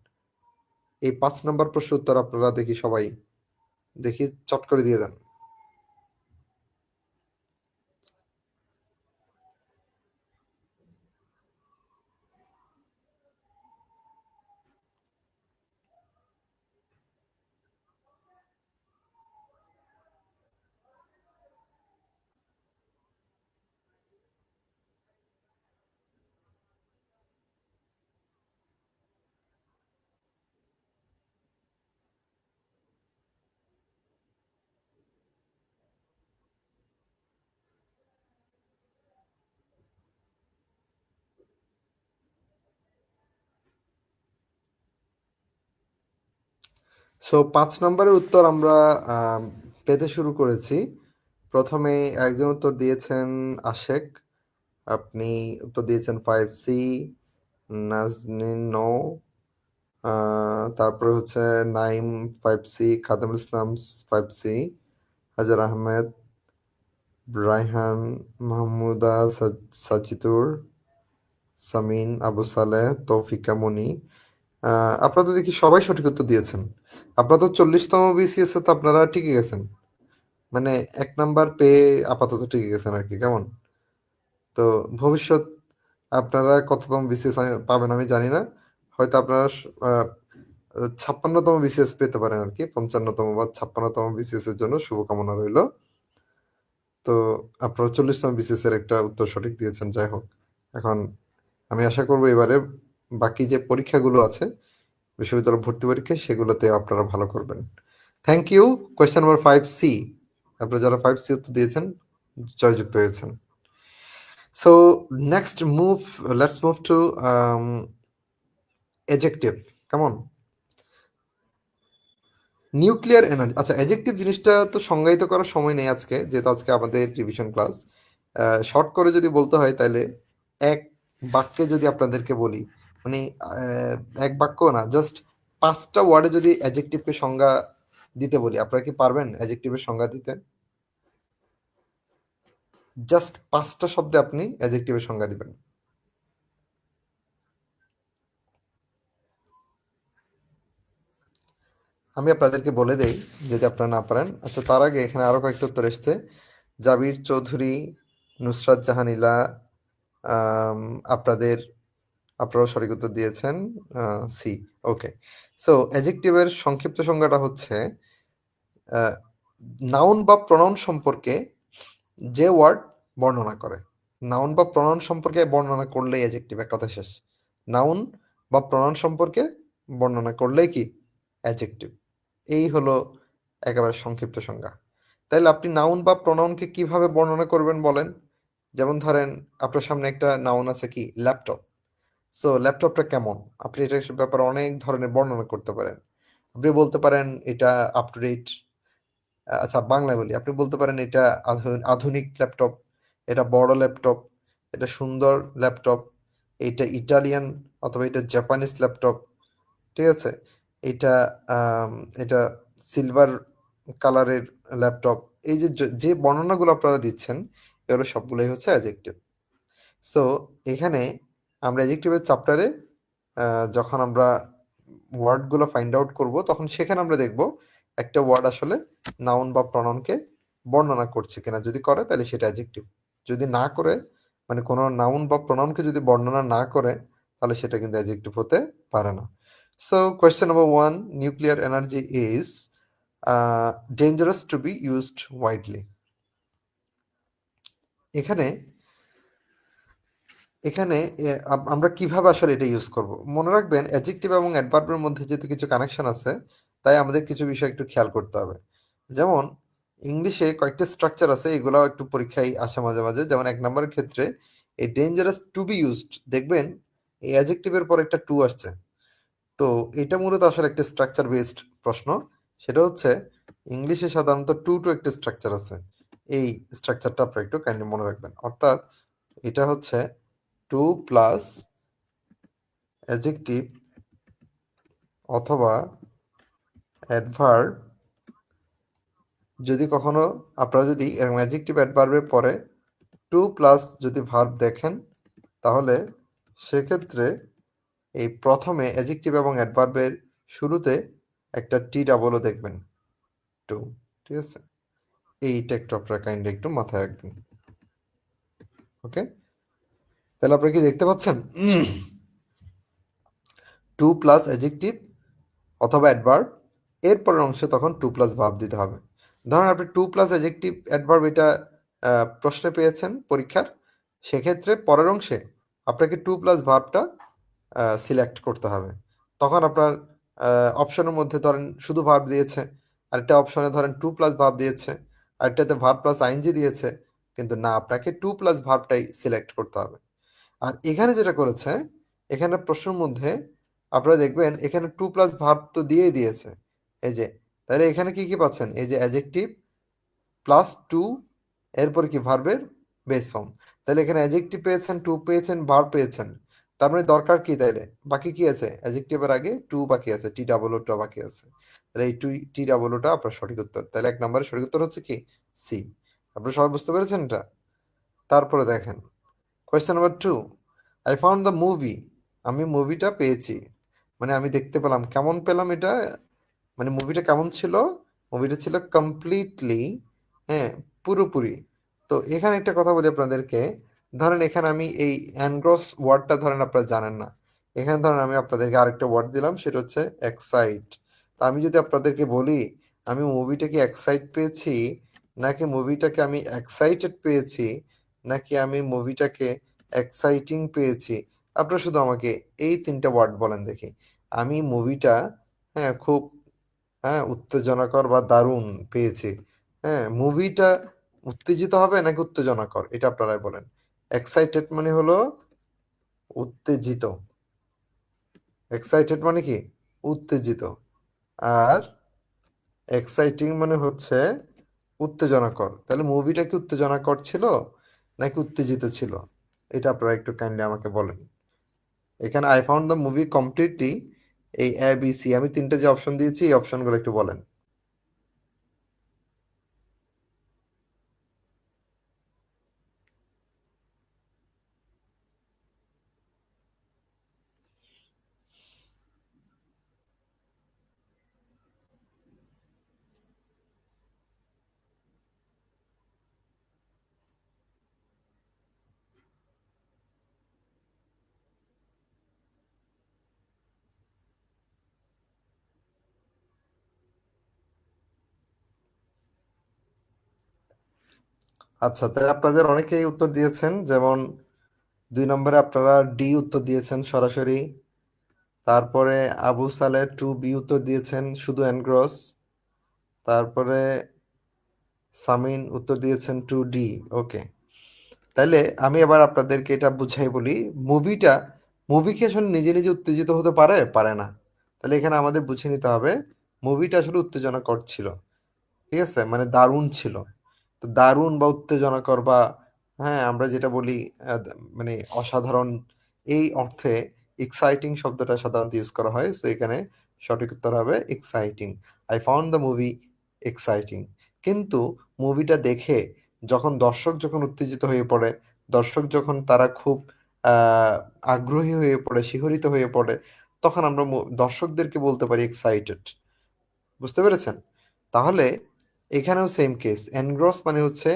এই 5 নম্বর প্রশ্ন উত্তর আপনারা দেখি সবাই দেখি চট করে দিয়ে দেন। সো 5 নম্বরের উত্তর আমরা পেতে শুরু করেছি। প্রথমে একজন উত্তর দিয়েছেন আশেক, আপনি উত্তর দিয়েছেন 5C। নাজনীন নো। তারপরে হচ্ছে নাইম 5C, খাদেমুল ইসলাম 5C, হাজার আহমেদ, রায়হান, মাহমুদা সাজিদুর, সামিন, আবু সালেহ, তৌফিকা মনি। আপনারা তো দেখি সবাই সঠিক উত্তর দিয়েছেন। আপনারা তো 40তম বিসিএস এ তো আপনারা টিকে গেছেন, মানে 1 নাম্বার পেয়ে আপাতত টিকে গেছেন আর কি। কেমন? তো ভবিষ্যৎ আপনারা কততম বিসিএস পাবেন আমি জানি না, হয়তো আপনারা 56তম বিসিএস পেতে পারেন আর কি। 55তম বা 56তম বিসিএস এর জন্য শুভকামনা রইল। তো আপনারা 40তম বিসিএস এর একটা উত্তর সঠিক দিয়েছেন। যাই হোক, এখন আমি আশা করবো এবারে বাকি যে পরীক্ষাগুলো আছে, বিশ্ববিদ্যালয় ভর্তি পরীক্ষা, সেগুলোতে আপনারা ভালো করবেন। Thank you. Question number 5C, আপনারা যারা 5C উত্তর দিয়েছেন জয়যুক্ত হয়েছেন। So next move, let's move to adjective. কেমন? Nuclear energy. আচ্ছা, এজেক্টিভ জিনিসটা তো সংজ্ঞায়িত করার সময় নেই আজকে, যেহেতু আজকে আমাদের রিভিশন ক্লাস। শর্ট করে যদি বলতে হয় তাহলে এক বাক্যে যদি আপনাদেরকে বলি, মানে এক বাক্য না, জাস্ট 5টা ওয়ার্ডে যদি অ্যাডজেক্টিভকে সংজ্ঞা দিতে বলি, আপনারা কি পারবেন অ্যাডজেক্টিভের সংজ্ঞা দিতে? জাস্ট 5টা শব্দে আপনি অ্যাডজেক্টিভের সংজ্ঞা দিবেন। আমি আপনাদেরকে বলে দেই যদি আপনারা না পারেন। আচ্ছা, তার আগে এখানে আরো কয়েকটা উত্তর এসছে। জাবির চৌধুরী, নুসরাত জাহান ইলা, আম, আপনাদের আপনারাও সঠিক উত্তর দিয়েছেন সি। ওকে। সো অ্যাডজেক্টিভের সংক্ষিপ্ত সংজ্ঞাটা হচ্ছে নাউন বা প্রনাউন সম্পর্কে যে ওয়ার্ড বর্ণনা করে। নাউন বা প্রনাউন সম্পর্কে বর্ণনা করলেই অ্যাডজেক্টিভ, এক কথা শেষ। নাউন বা প্রনাউন সম্পর্কে বর্ণনা করলেই কি অ্যাডজেক্টিভ। এই হলো একেবারে সংক্ষিপ্ত সংজ্ঞা। তাহলে আপনি নাউন বা প্রোনাউনকে কিভাবে বর্ণনা করবেন বলেন? যেমন ধরেন আপনার সামনে একটা নাউন আছে কি ল্যাপটপ। সো ল্যাপটপটা কেমন? আপনি এটার ব্যাপারে অনেক ধরনের বর্ণনা করতে পারেন। আপনি বলতে পারেন এটা আপ টু ডেট। আচ্ছা বাংলায় বলি। আপনি বলতে পারেন এটা আধুনিক ল্যাপটপ, এটা বড় ল্যাপটপ, এটা সুন্দর ল্যাপটপ, এটা ইটালিয়ান অথবা এটা জাপানিজ ল্যাপটপ। ঠিক আছে? এটা আম এটা সিলভার কালারের ল্যাপটপ। এই যে যে বর্ণনাগুলো আপনারা দিচ্ছেন, এগুলো সবগুলোই হচ্ছে অ্যাডজেক্টিভ। সো এখানে আমরা অ্যাডজেক্টিভের চ্যাপ্টারে যখন আমরা ওয়ার্ডগুলো ফাইন্ড আউট করব, তখন সেখানে আমরা দেখব একটা ওয়ার্ড আসলে নাউন বা প্রনাউনকে বর্ণনা করছে কিনা। যদি করে তাহলে সেটা অ্যাডজেক্টিভ। যদি না করে, মানে কোনো নাউন বা প্রনাউনকে যদি বর্ণনা না করে, তাহলে সেটা কিন্তু অ্যাডজেক্টিভ হতে পারে না। So question number 1, nuclear energy is dangerous to be used widely. এখানে এখানে আমরা কিভাবে আসলে এটা ইউজ করব? মনে রাখবেন অ্যাডজেক্টিভ এবং অ্যাডভার্বের মধ্যে যেহেতু কিছু কানেকশন আছে, তাই আমাদের কিছু বিষয় একটু খেয়াল করতে হবে। যেমন ইংলিশে কয়েকটা স্ট্রাকচার আছে, এগুলাও একটু পরীক্ষায় আসে মাঝে, মাঝে। যেমন ১ নম্বরের ক্ষেত্রে এই ডেঞ্জারাস টু বি ইউজড দেখবেন এই অ্যাডজেক্টিভের পর একটা টু আসছে। তো এটা মূলত আসলে একটা স্ট্রাকচার বেসড প্রশ্ন। সেটা হচ্ছে ইংলিশে সাধারণত টু একটা স্ট্রাকচার আছে। এই স্ট্রাকচারটা আপনারা একটু কাইন্ডলি মনে রাখবেন। অর্থাৎ এটা হচ্ছে টু প্লাস অ্যাডজেক্টিভ অথবা অ্যাডভার্ব। যদি কখনো আপনারা যদি এরকম অ্যাডজেক্টিভ অ্যাডভার্বের পরে টু প্লাস যদি ভার্ব দেখেন, তাহলে সেক্ষেত্রে এই প্রথমে অ্যাডজেক্টিভ এবং অ্যাডভার্বের শুরুতে একটা টি ডাবলও দেখবেন, টু। ঠিক আছে? এইটা একটু আপনারা কাইন্ডলি একটু মাথায় রাখবেন। ওকে, তাহলে আপনারা কি দেখতে পাচ্ছেন? টু প্লাস অ্যাডজেক্টিভ অথবা অ্যাডভার্ব, এরপরের অংশে তখন টু প্লাস ভার্ব দিতে হবে। ধরেন আপনি টু প্লাস অ্যাডজেক্টিভ অ্যাডভার্ব এটা প্রশ্নে পেয়েছেন পরীক্ষার, সেক্ষেত্রে পরের অংশে আপনাকে টু প্লাস ভার্বটা সিলেক্ট করতে হবে। তখন আপনার অপশনের মধ্যে ধরেন শুধু ভার্ব দিয়েছে, আরেকটা অপশনে ধরেন টু প্লাস ভার্ব দিয়েছে, আরেকটাতে ভার্ব প্লাস আইএনজি দিয়েছে, কিন্তু না, আপনাকে টু প্লাস ভার্বটাই সিলেক্ট করতে হবে। আর এখানে যেটা করেছে, এখানে প্রশ্নের মধ্যে আপনারা দেখবেন এখানে টু প্লাস ভার্ব তো দিয়েই দিয়েছে। এই যে, তাহলে এখানে কি কি পাচ্ছেন? এই যে অ্যাডজেক্টিভ প্লাস টু, এরপরে কি ভার্বের বেস ফর্ম। তাহলে এখানে অ্যাডজেক্টিভ পেয়েছেন, টু পেয়েছেন, ভার্ব পেয়েছেন। তার মানে দরকার কি তাইলে? বাকি কি আছে? অ্যাডজেক্টিভের আগে টু বাকি আছে, টি ডাবল ওটা বাকি আছে। তাহলে এই টু টি ডাবল ওটা আপনার সঠিক উত্তর। তাহলে ১ নম্বরের সঠিক উত্তর হচ্ছে কি সি। আপনারা সবাই বুঝতে পেরেছেন এটা? তারপরে দেখেন question number 2, I found the movie. আমি মুভিটা পেয়েছি, মানে আমি দেখতে পেলাম। কেমন পেলাম এটা? মানে মুভিটা কেমন ছিল? মুভিটা ছিল কমপ্লিটলি, হ্যাঁ, পুরোপুরি। তো এখানে একটা কথা বলি আপনাদেরকে। ধরেন এখানে আমি এই এনগ্রস ওয়ার্ডটা ধরেন আপনারা জানেন না। এখানে ধরেন আমি আপনাদেরকে আরেকটা ওয়ার্ড দিলাম, সেটা হচ্ছে এক্সাইট। তো আমি যদি আপনাদেরকে বলি আমি মুভিটাকে এক্সাইট পেয়েছি, নাকি মুভিটাকে আমি এক্সাইটেড পেয়েছি, নাকি আমি মুভিটাকে এক্সাইটিং পেয়েছি, আপনারা শুধু আমাকে এই ৩টা ওয়ার্ড বলেন দেখি। আমি মুভিটা, হ্যাঁ, খুব, হ্যাঁ, উত্তেজনাকর বা দারুণ পেয়েছি। হ্যাঁ, মুভিটা উত্তেজিত হবে নাকি উত্তেজনাকর, এটা আপনারাই বলেন। এক্সাইটেড মানে হলো উত্তেজিত। এক্সাইটেড মানে কি? উত্তেজিত। আর এক্সাইটিং মানে হচ্ছে উত্তেজনাকর। তাহলে মুভিটা কি উত্তেজনাকর ছিল নাকি উত্তেজিত ছিল? এটা আপনারা একটু কাইন্ডলি আমাকে বলেন। এখানে I found the movie completely, এই এ বি সি আমি ৩টা যে অপশন দিয়েছি, এই অপশনগুলো একটু বলেন। আচ্ছা, তাহলে আপনাদের অনেকেই উত্তর দিয়েছেন। যেমন ২ নম্বরে আপনারা ডি উত্তর দিয়েছেন সরাসরি। তারপরে আবু সালেহ 2 বি উত্তর দিয়েছেন শুধু এনগ্রস। তারপরে সামিন উত্তর দিয়েছেন 2D। ওকে, তাহলে আমি এবার আপনাদেরকে এটা বুঝাই বলি। মুভিটা মুভি কি আসলে নিজে নিজে উত্তেজিত হতে পারে? পারে না। তাহলে এখানে আমাদের বুঝে নিতে হবে মুভিটা আসলে উত্তেজনাকর ছিল। ঠিক আছে, মানে দারুণ ছিল। তো দারুণ বা উত্তেজনাকর বা হ্যাঁ আমরা যেটা বলি মানে অসাধারণ, এই অর্থে এক্সাইটিং শব্দটা সাধারণত ইউজ করা হয়। সো এখানে সঠিক উত্তর হবে exciting. I found the movie exciting. কিন্তু মুভিটা দেখে যখন দর্শক যখন উত্তেজিত হয়ে পড়ে, দর্শক যখন তারা খুব আহ, আগ্রহী হয়ে পড়ে, শিহরিত হয়ে পড়ে, তখন আমরা দর্শকদেরকে বলতে পারি এক্সাইটেড। বুঝতে পেরেছেন? তাহলে এখানেও সেম কেস। এনগ্রস মানে হচ্ছে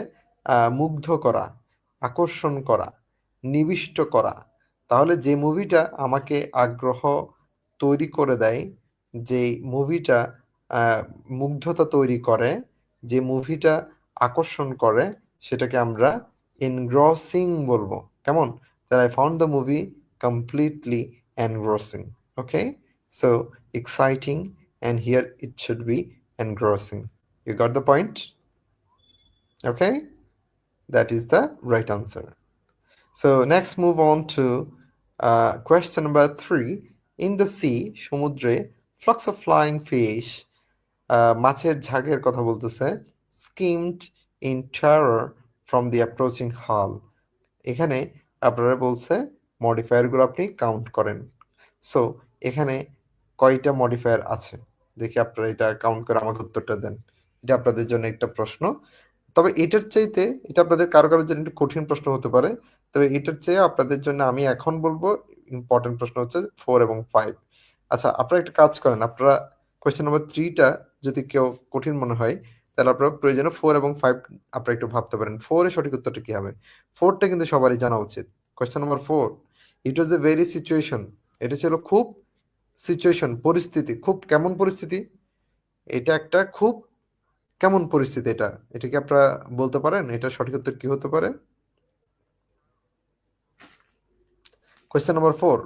মুগ্ধ করা, আকর্ষণ করা, নিবিষ্ট করা। তাহলে যে মুভিটা আমাকে আগ্রহ তৈরি করে দেয়, যে মুভিটা মুগ্ধতা তৈরি করে, যে মুভিটা আকর্ষণ করে, সেটাকে আমরা এনগ্রসিং বলবো। কেমন? That I found the movie completely engrossing. Okay, so exciting, and here it should be engrossing. You got the point? Okay, that is the right answer. So next move on to question number 3. In the sea, সমুদ্রে, flocks of flying fish, মাছের ঝাঁকের কথা বলতেছে, skimmed in terror from the approaching hull. এখানে আপনারা বলছে মডিফায়ারগুলো আপনি count করেন। So এখানে কয়টা মডিফায়ার আছে দেখি, আপনারা এটা কাউন্ট করে আমাকে উত্তরটা দেন। এটা আপনাদের জন্য একটা প্রশ্ন। তবে এটার চাইতে, এটা আপনাদের কারো কারোর জন্য একটু কঠিন প্রশ্ন হতে পারে, তবে এটার চেয়ে আপনাদের জন্য আমি এখন বলবো ইম্পর্টেন্ট প্রশ্ন হচ্ছে 4 এবং 5। আচ্ছা, আপনারা একটা কাজ করেন, আপনারা কোয়েশ্চেন নাম্বার 3টা যদি কেউ কঠিন মনে হয়, তাহলে আপনারা প্রয়োজনে 4 এবং 5 আপনারা একটু ভাবতে পারেন 4 এর সঠিক উত্তরটা কি হবে। 4টা কিন্তু সবারই জানা উচিত। Question number 4, it was a very situation. এটা ছিল খুব সিচুয়েশন, পরিস্থিতি। খুব কেমন পরিস্থিতি? এটা একটা খুব কেমন পরিস্থিতি এটা? এটা কি আপনারা বলতে পারেন এটা সঠিক উত্তর কি হতে পারে? Question number 4।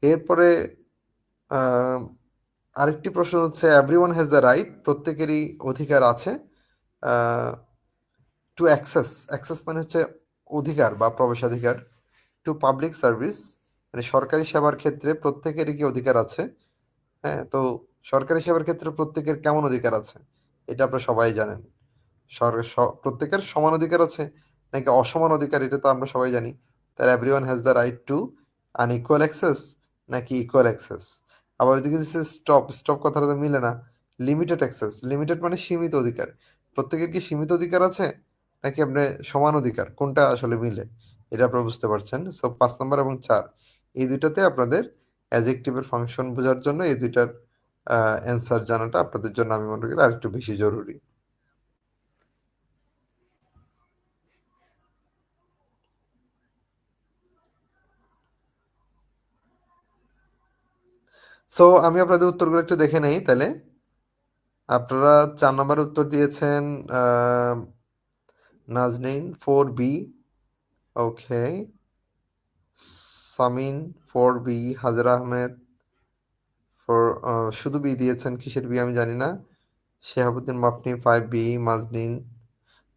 এরপরে আহ, আরেকটি প্রশ্ন হচ্ছে এভরিওয়ান হ্যাজ দ্য রাইট, প্রত্যেকেরই অধিকার আছে টু অ্যাক্সেস। অ্যাক্সেস মানে হচ্ছে অধিকার বা প্রবেশাধিকার। টু পাবলিক সার্ভিস মানে সরকারি সেবার ক্ষেত্রে প্রত্যেকেরই কি অধিকার আছে? হ্যাঁ, তো সরকারি সেবার ক্ষেত্রে প্রত্যেকের কেমন অধিকার আছে এটা আপনারা সবাই জানেন। প্রত্যেকের সমান অধিকার আছে নাকি অসমান অধিকার, এটা তো আমরা সবাই জানি। তার everyone has the right two unequal access নাকি ইকুয়াল অ্যাক্সেস। আবার ওইদিকে দিচ্ছে স্টপ, স্টপ কথাটা তো মিলে না। লিমিটেড অ্যাক্সেস, লিমিটেড মানে সীমিত অধিকার। প্রত্যেকের কি সীমিত অধিকার আছে নাকি আপনি সমান অধিকার, কোনটা আসলে মিলে, এটা আপনারা বুঝতে পারছেন। সো 5 নম্বর এবং 4 এই দুইটাতে আপনাদের অ্যাডজেক্টিভের ফাংশন বোঝার জন্য এই দুইটার অ্যান্সার জানাটা আপনাদের জন্য আমি মনে করি আরেকটু বেশি জরুরি। সো আমি আপনাদের উত্তরগুলো একটু দেখে নেই তাহলে। আপনারা 4 নম্বরের উত্তর দিয়েছেন নাজনীন 4B। ওকে, সামিন 4B, হাজরা আহমেদ ফোর, শুধু বি দিয়েছেন, কিসের বি আমি জানি না। শেহাবুদ্দিন মাপনি 5B,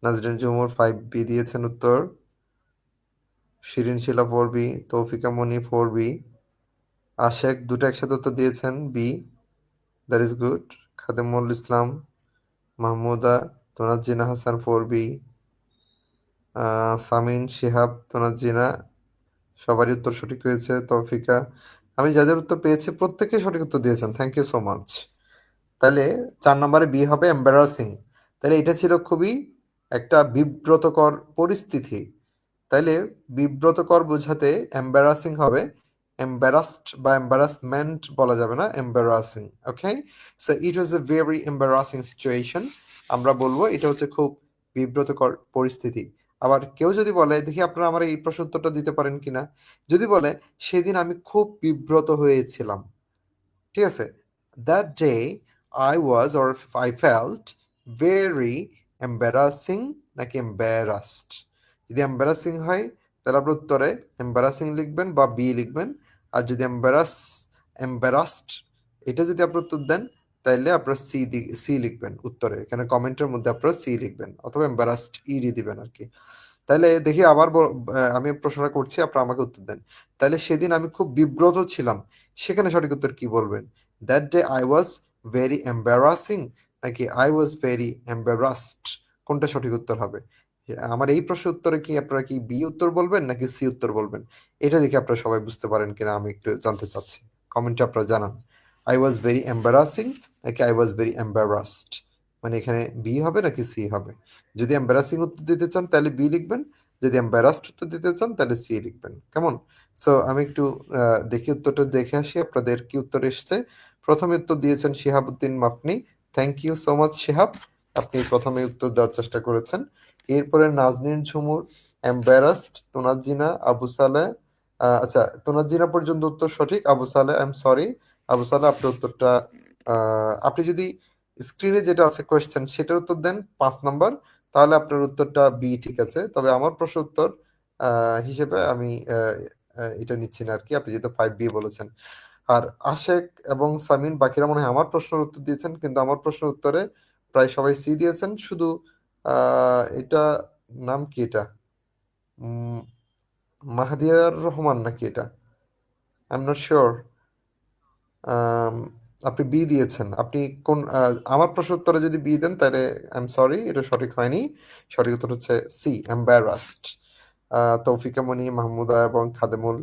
নাজরিন জুমুর 5B দিয়েছেন উত্তর। শিরিন শিলা 4B, তৌফিকা মনি 4B, আশেক দুটো একসাথে উত্তর দিয়েছেন B, that is good. Khademul Islam, Mahmuda, Tonazina Hasan 4B, Samin, Shihab, Tonazina সবারই উত্তর সঠিক হয়েছে। তৌফিকা, আমি যাদের উত্তর পেয়েছি প্রত্যেকে সঠিক উত্তর দিয়েছেন, থ্যাংক ইউ সো মাচ। তাহলে 4 নম্বরে বি হবে এম্বারাসিং। তাহলে এটা ছিল খুবই একটা বিব্রতকর পরিস্থিতি। তাইলে বিব্রতকর বোঝাতে এম্বারাসিং হবে, এম্বারাসড বা এম্বারাসমেন্ট বলা যাবে না, embarrassing. Okay, so it was a very embarrassing situation, আমরা বলবো এটা হচ্ছে খুব বিব্রতকর পরিস্থিতি। আবার কেউ যদি বলে, দেখি আপনারা আমার এই প্রশ্ন উত্তরটা দিতে পারেন কিনা, যদি বলে সেদিন আমি খুব বিব্রত হয়েছিলাম, ঠিক আছে, that day I was or I felt very embarrassing নাকি এম্বারাসড। যদি এম্বারাসিং হয় তাহলে আপনার উত্তরে এম্বারাসিং লিখবেন বা বি লিখবেন। আর যদি এম্বারাসড এটা যদি আপনি উত্তর দেন তাইলে আপনারা সি লিখবেন উত্তরে, এখানে কমেন্টের মধ্যে আপনারা সি লিখবেন অথবা এম্বারাসড ইডি দিবেন আর কি। তাহলে দেখি আবার আমি প্রশ্নটা করছি, আপনারা আমাকে উত্তর দেন। তাহলে সেদিন আমি খুব বিব্রত ছিলাম, সেখানে সঠিক উত্তর কি বলবেন? That day I was very embarrassing নাকি আই ওয়াজ ভেরি এম্বারাসড, কোনটা সঠিক উত্তর হবে? আমার এই প্রশ্নের উত্তরে কি আপনারা কি বি উত্তর বলবেন নাকি সি উত্তর বলবেন? এটা দেখে আপনারা সবাই বুঝতে পারেন কিনা আমি একটু জানতে চাচ্ছি, কমেন্টে আপনারা জানান। আই ওয়াজ ভেরি এম্বারাসিং নাকি আই ওয়াজ ভেরি এম্বারাসড, মানে এখানে বি হবে নাকি সি হবে? যদি এম্বারাসিং উত্তর দিতে চান তাহলে বি লিখবেন, যদি এম্বারাসড উত্তর দিতে চান তাহলে সি লিখবেন, কেমন? সো আমি একটু দেখি উত্তরটা দেখে আসি আপনাদের কি উত্তর এসছে। প্রথমে উত্তর দিয়েছেন শিহাবুদ্দিন মাপনি, thank you so much Shihab, আপনি প্রথমে উত্তর দেওয়ার চেষ্টা করেছেন। এরপরে নাজনীন ঝুমুর এম্বারাসড, তোনাজিনা, আবু সালে, আচ্ছা তোনাজিনা পর্যন্ত উত্তর সঠিক, আবু সালে আই এম সরি। আবু সালে আপনার উত্তরটা আপনি যদি স্ক্রিনে যেটা আছে কোয়েশ্চেন সেটার উত্তর দেন 5 নাম্বার, তাহলে আপনার উত্তরটা বি ঠিক আছে। তবে আমার প্রশ্ন উত্তর হিসেবে আমি এটা নিচ্ছি না আর কি, আপনি যেহেতু 5B বলেছেন। আর আশেক এবং সামিন বাকিরা মনে হয় আমার প্রশ্নের উত্তর দিয়েছেন, কিন্তু আমার প্রশ্নের উত্তরে প্রায় সবাই সি দিয়েছেন, শুধু এটা নাম কি এটা, উম, মাহাদিয়ার রহমান নাকি এটা, আই এম নট শিওর। আম, আপনি বি দিয়েছেন, আপনি কোন আমার প্রশ্ন উত্তরে যদি বি দেন তাহলে আই এম সরি, এটা সঠিক হয়নি। সঠিক উত্তর হচ্ছে সি, এম্বারাসড। তৌফিকা মনি, মাহমুদা এবং খাদেমুল,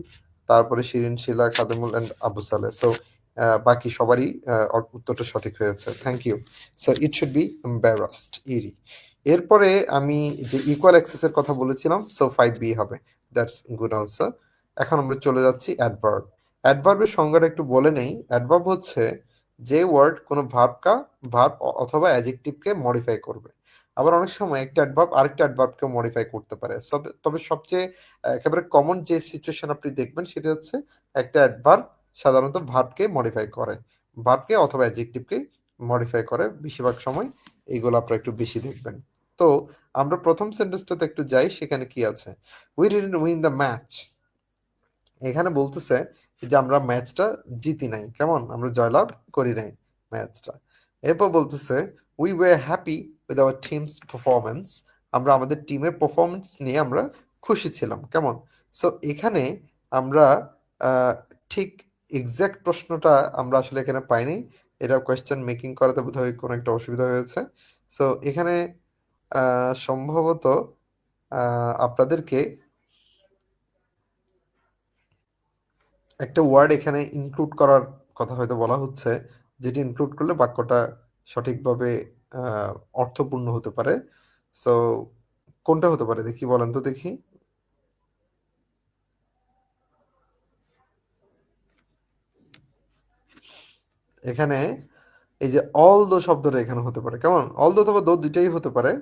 তারপরে শিরিন শিলা, খাদেমুল এন্ড আবু সালে। সো বাকি সবারই উত্তরটা সঠিক হয়েছে, thank you. So it should be embarrassed, ইরি। এরপরে আমি যে ইকুয়াল অ্যাক্সেসের কথা বলেছিলাম, সো 5B হবে, দ্যাটস গুড আনসার। এখন আমরা চলে যাচ্ছি অ্যাডভার্ব। অ্যাডভার্বের সংজ্ঞাটা একটু বলে নেই। অ্যাডভার্ব হচ্ছে যে ওয়ার্ড কোনো ভার্ব অথবা অ্যাডজেক্টিভকে মডিফাই করবে। আবার অনেক সময় একটা অ্যাডভার্ব আরেকটা অ্যাডভার্বকে মডিফাই করতে পারে। তবে সবচেয়ে একেবারে কমন যে সিচুয়েশন আপনি দেখবেন সেটা হচ্ছে একটা অ্যাডভার্ব সাধারণত ভার্বকে মডিফাই করে, ভার্বকে অথবা অ্যাডজেক্টিভকে মডিফাই করে বেশিরভাগ সময়। এইগুলো আপনারা একটু বেশি দেখবেন। তো আমরা প্রথম সেন্টেন্সটাতে একটু যাই, সেখানে কি আছে? We didn't win the match. এখানে বলতেছে যে আমরা ম্যাচটা জিতি নাই, কেমন, আমরা জয়লাভ করি নাই ম্যাচটা। এরপর বলতেছে we were happy with our teams performance, আমরা আমাদের টিমের পারফরমেন্স নিয়ে আমরা খুশি ছিলাম, কেমন? সো এখানে আমরা আহ, ঠিক এক্সাক্ট প্রশ্নটা আমরা আসলে এখানে পাইনি, এটা কোয়েশ্চেন মেকিং করাতে বোধহয় কোনো একটা অসুবিধা হয়েছে। সো এখানে সম্ভবত আপনাদেরকে একটা ওয়ার্ড এখানে ইনক্লুড করার কথা হয়তো বলা হচ্ছে, যেটি ইনক্লুড করলে বাক্যটা সঠিকভাবে আহ, অর্থপূর্ণ হতে পারে। সো কোনটা হতে পারে দেখি, বলেন তো দেখি। এখানে এই যে অল দো শব্দটা এখানে হতে পারে, কেমন? অল দো অথবা দো দুইটাই হতে পারে,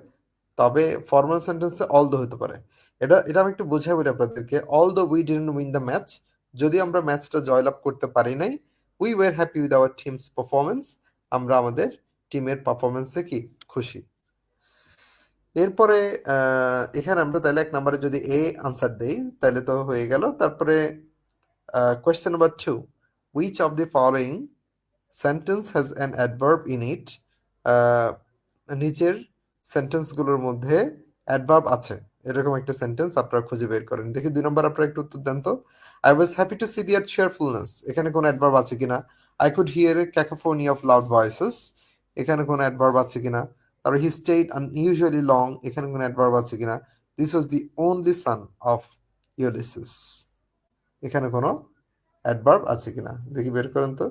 তবে ফর্মাল সেন্টেন্সে অল দো হতে পারে। এটা এটা আমি একটু বোঝাই বলি আপনাদেরকে। All though we didn't win the match, যদি আমরা ম্যাচটা জয়লাভ করতে পারি নাই, we were happy with our teams performance, আমরা আমাদের টিমের পারফরমেন্সে কি খুশি। এরপরে এখানে আমরা তাহলে 1 নম্বরে যদি এ আনসার দেই তাহলে তো হয়ে গেল। তারপরে question number 2, which of the following sentence has an adverb in it, নিচের সেন্টেন্সগুলোর মধ্যে অ্যাডভার্ব আছে এরকম একটা সেন্টেন্স আপনারা খুঁজে বের করেন। দেখি 2 নম্বর আপনারা একটু উত্তর দেন তো। I was happy to see their cheerfulness, এখানে কোনো অ্যাডভার্ব আছে কিনা? I could hear a cacophony of loud voices, এখানে কোনো অ্যাডভার্ব আছে কিনা? তারপর হি স্টেড আনইউজুয়ালি লং, এখানে কোনো অ্যাডভার্ব আছে কিনা? This was the only son of Ulysses, এখানে কোনো অ্যাডভার্ব আছে কিনা দেখি বের করেন তো।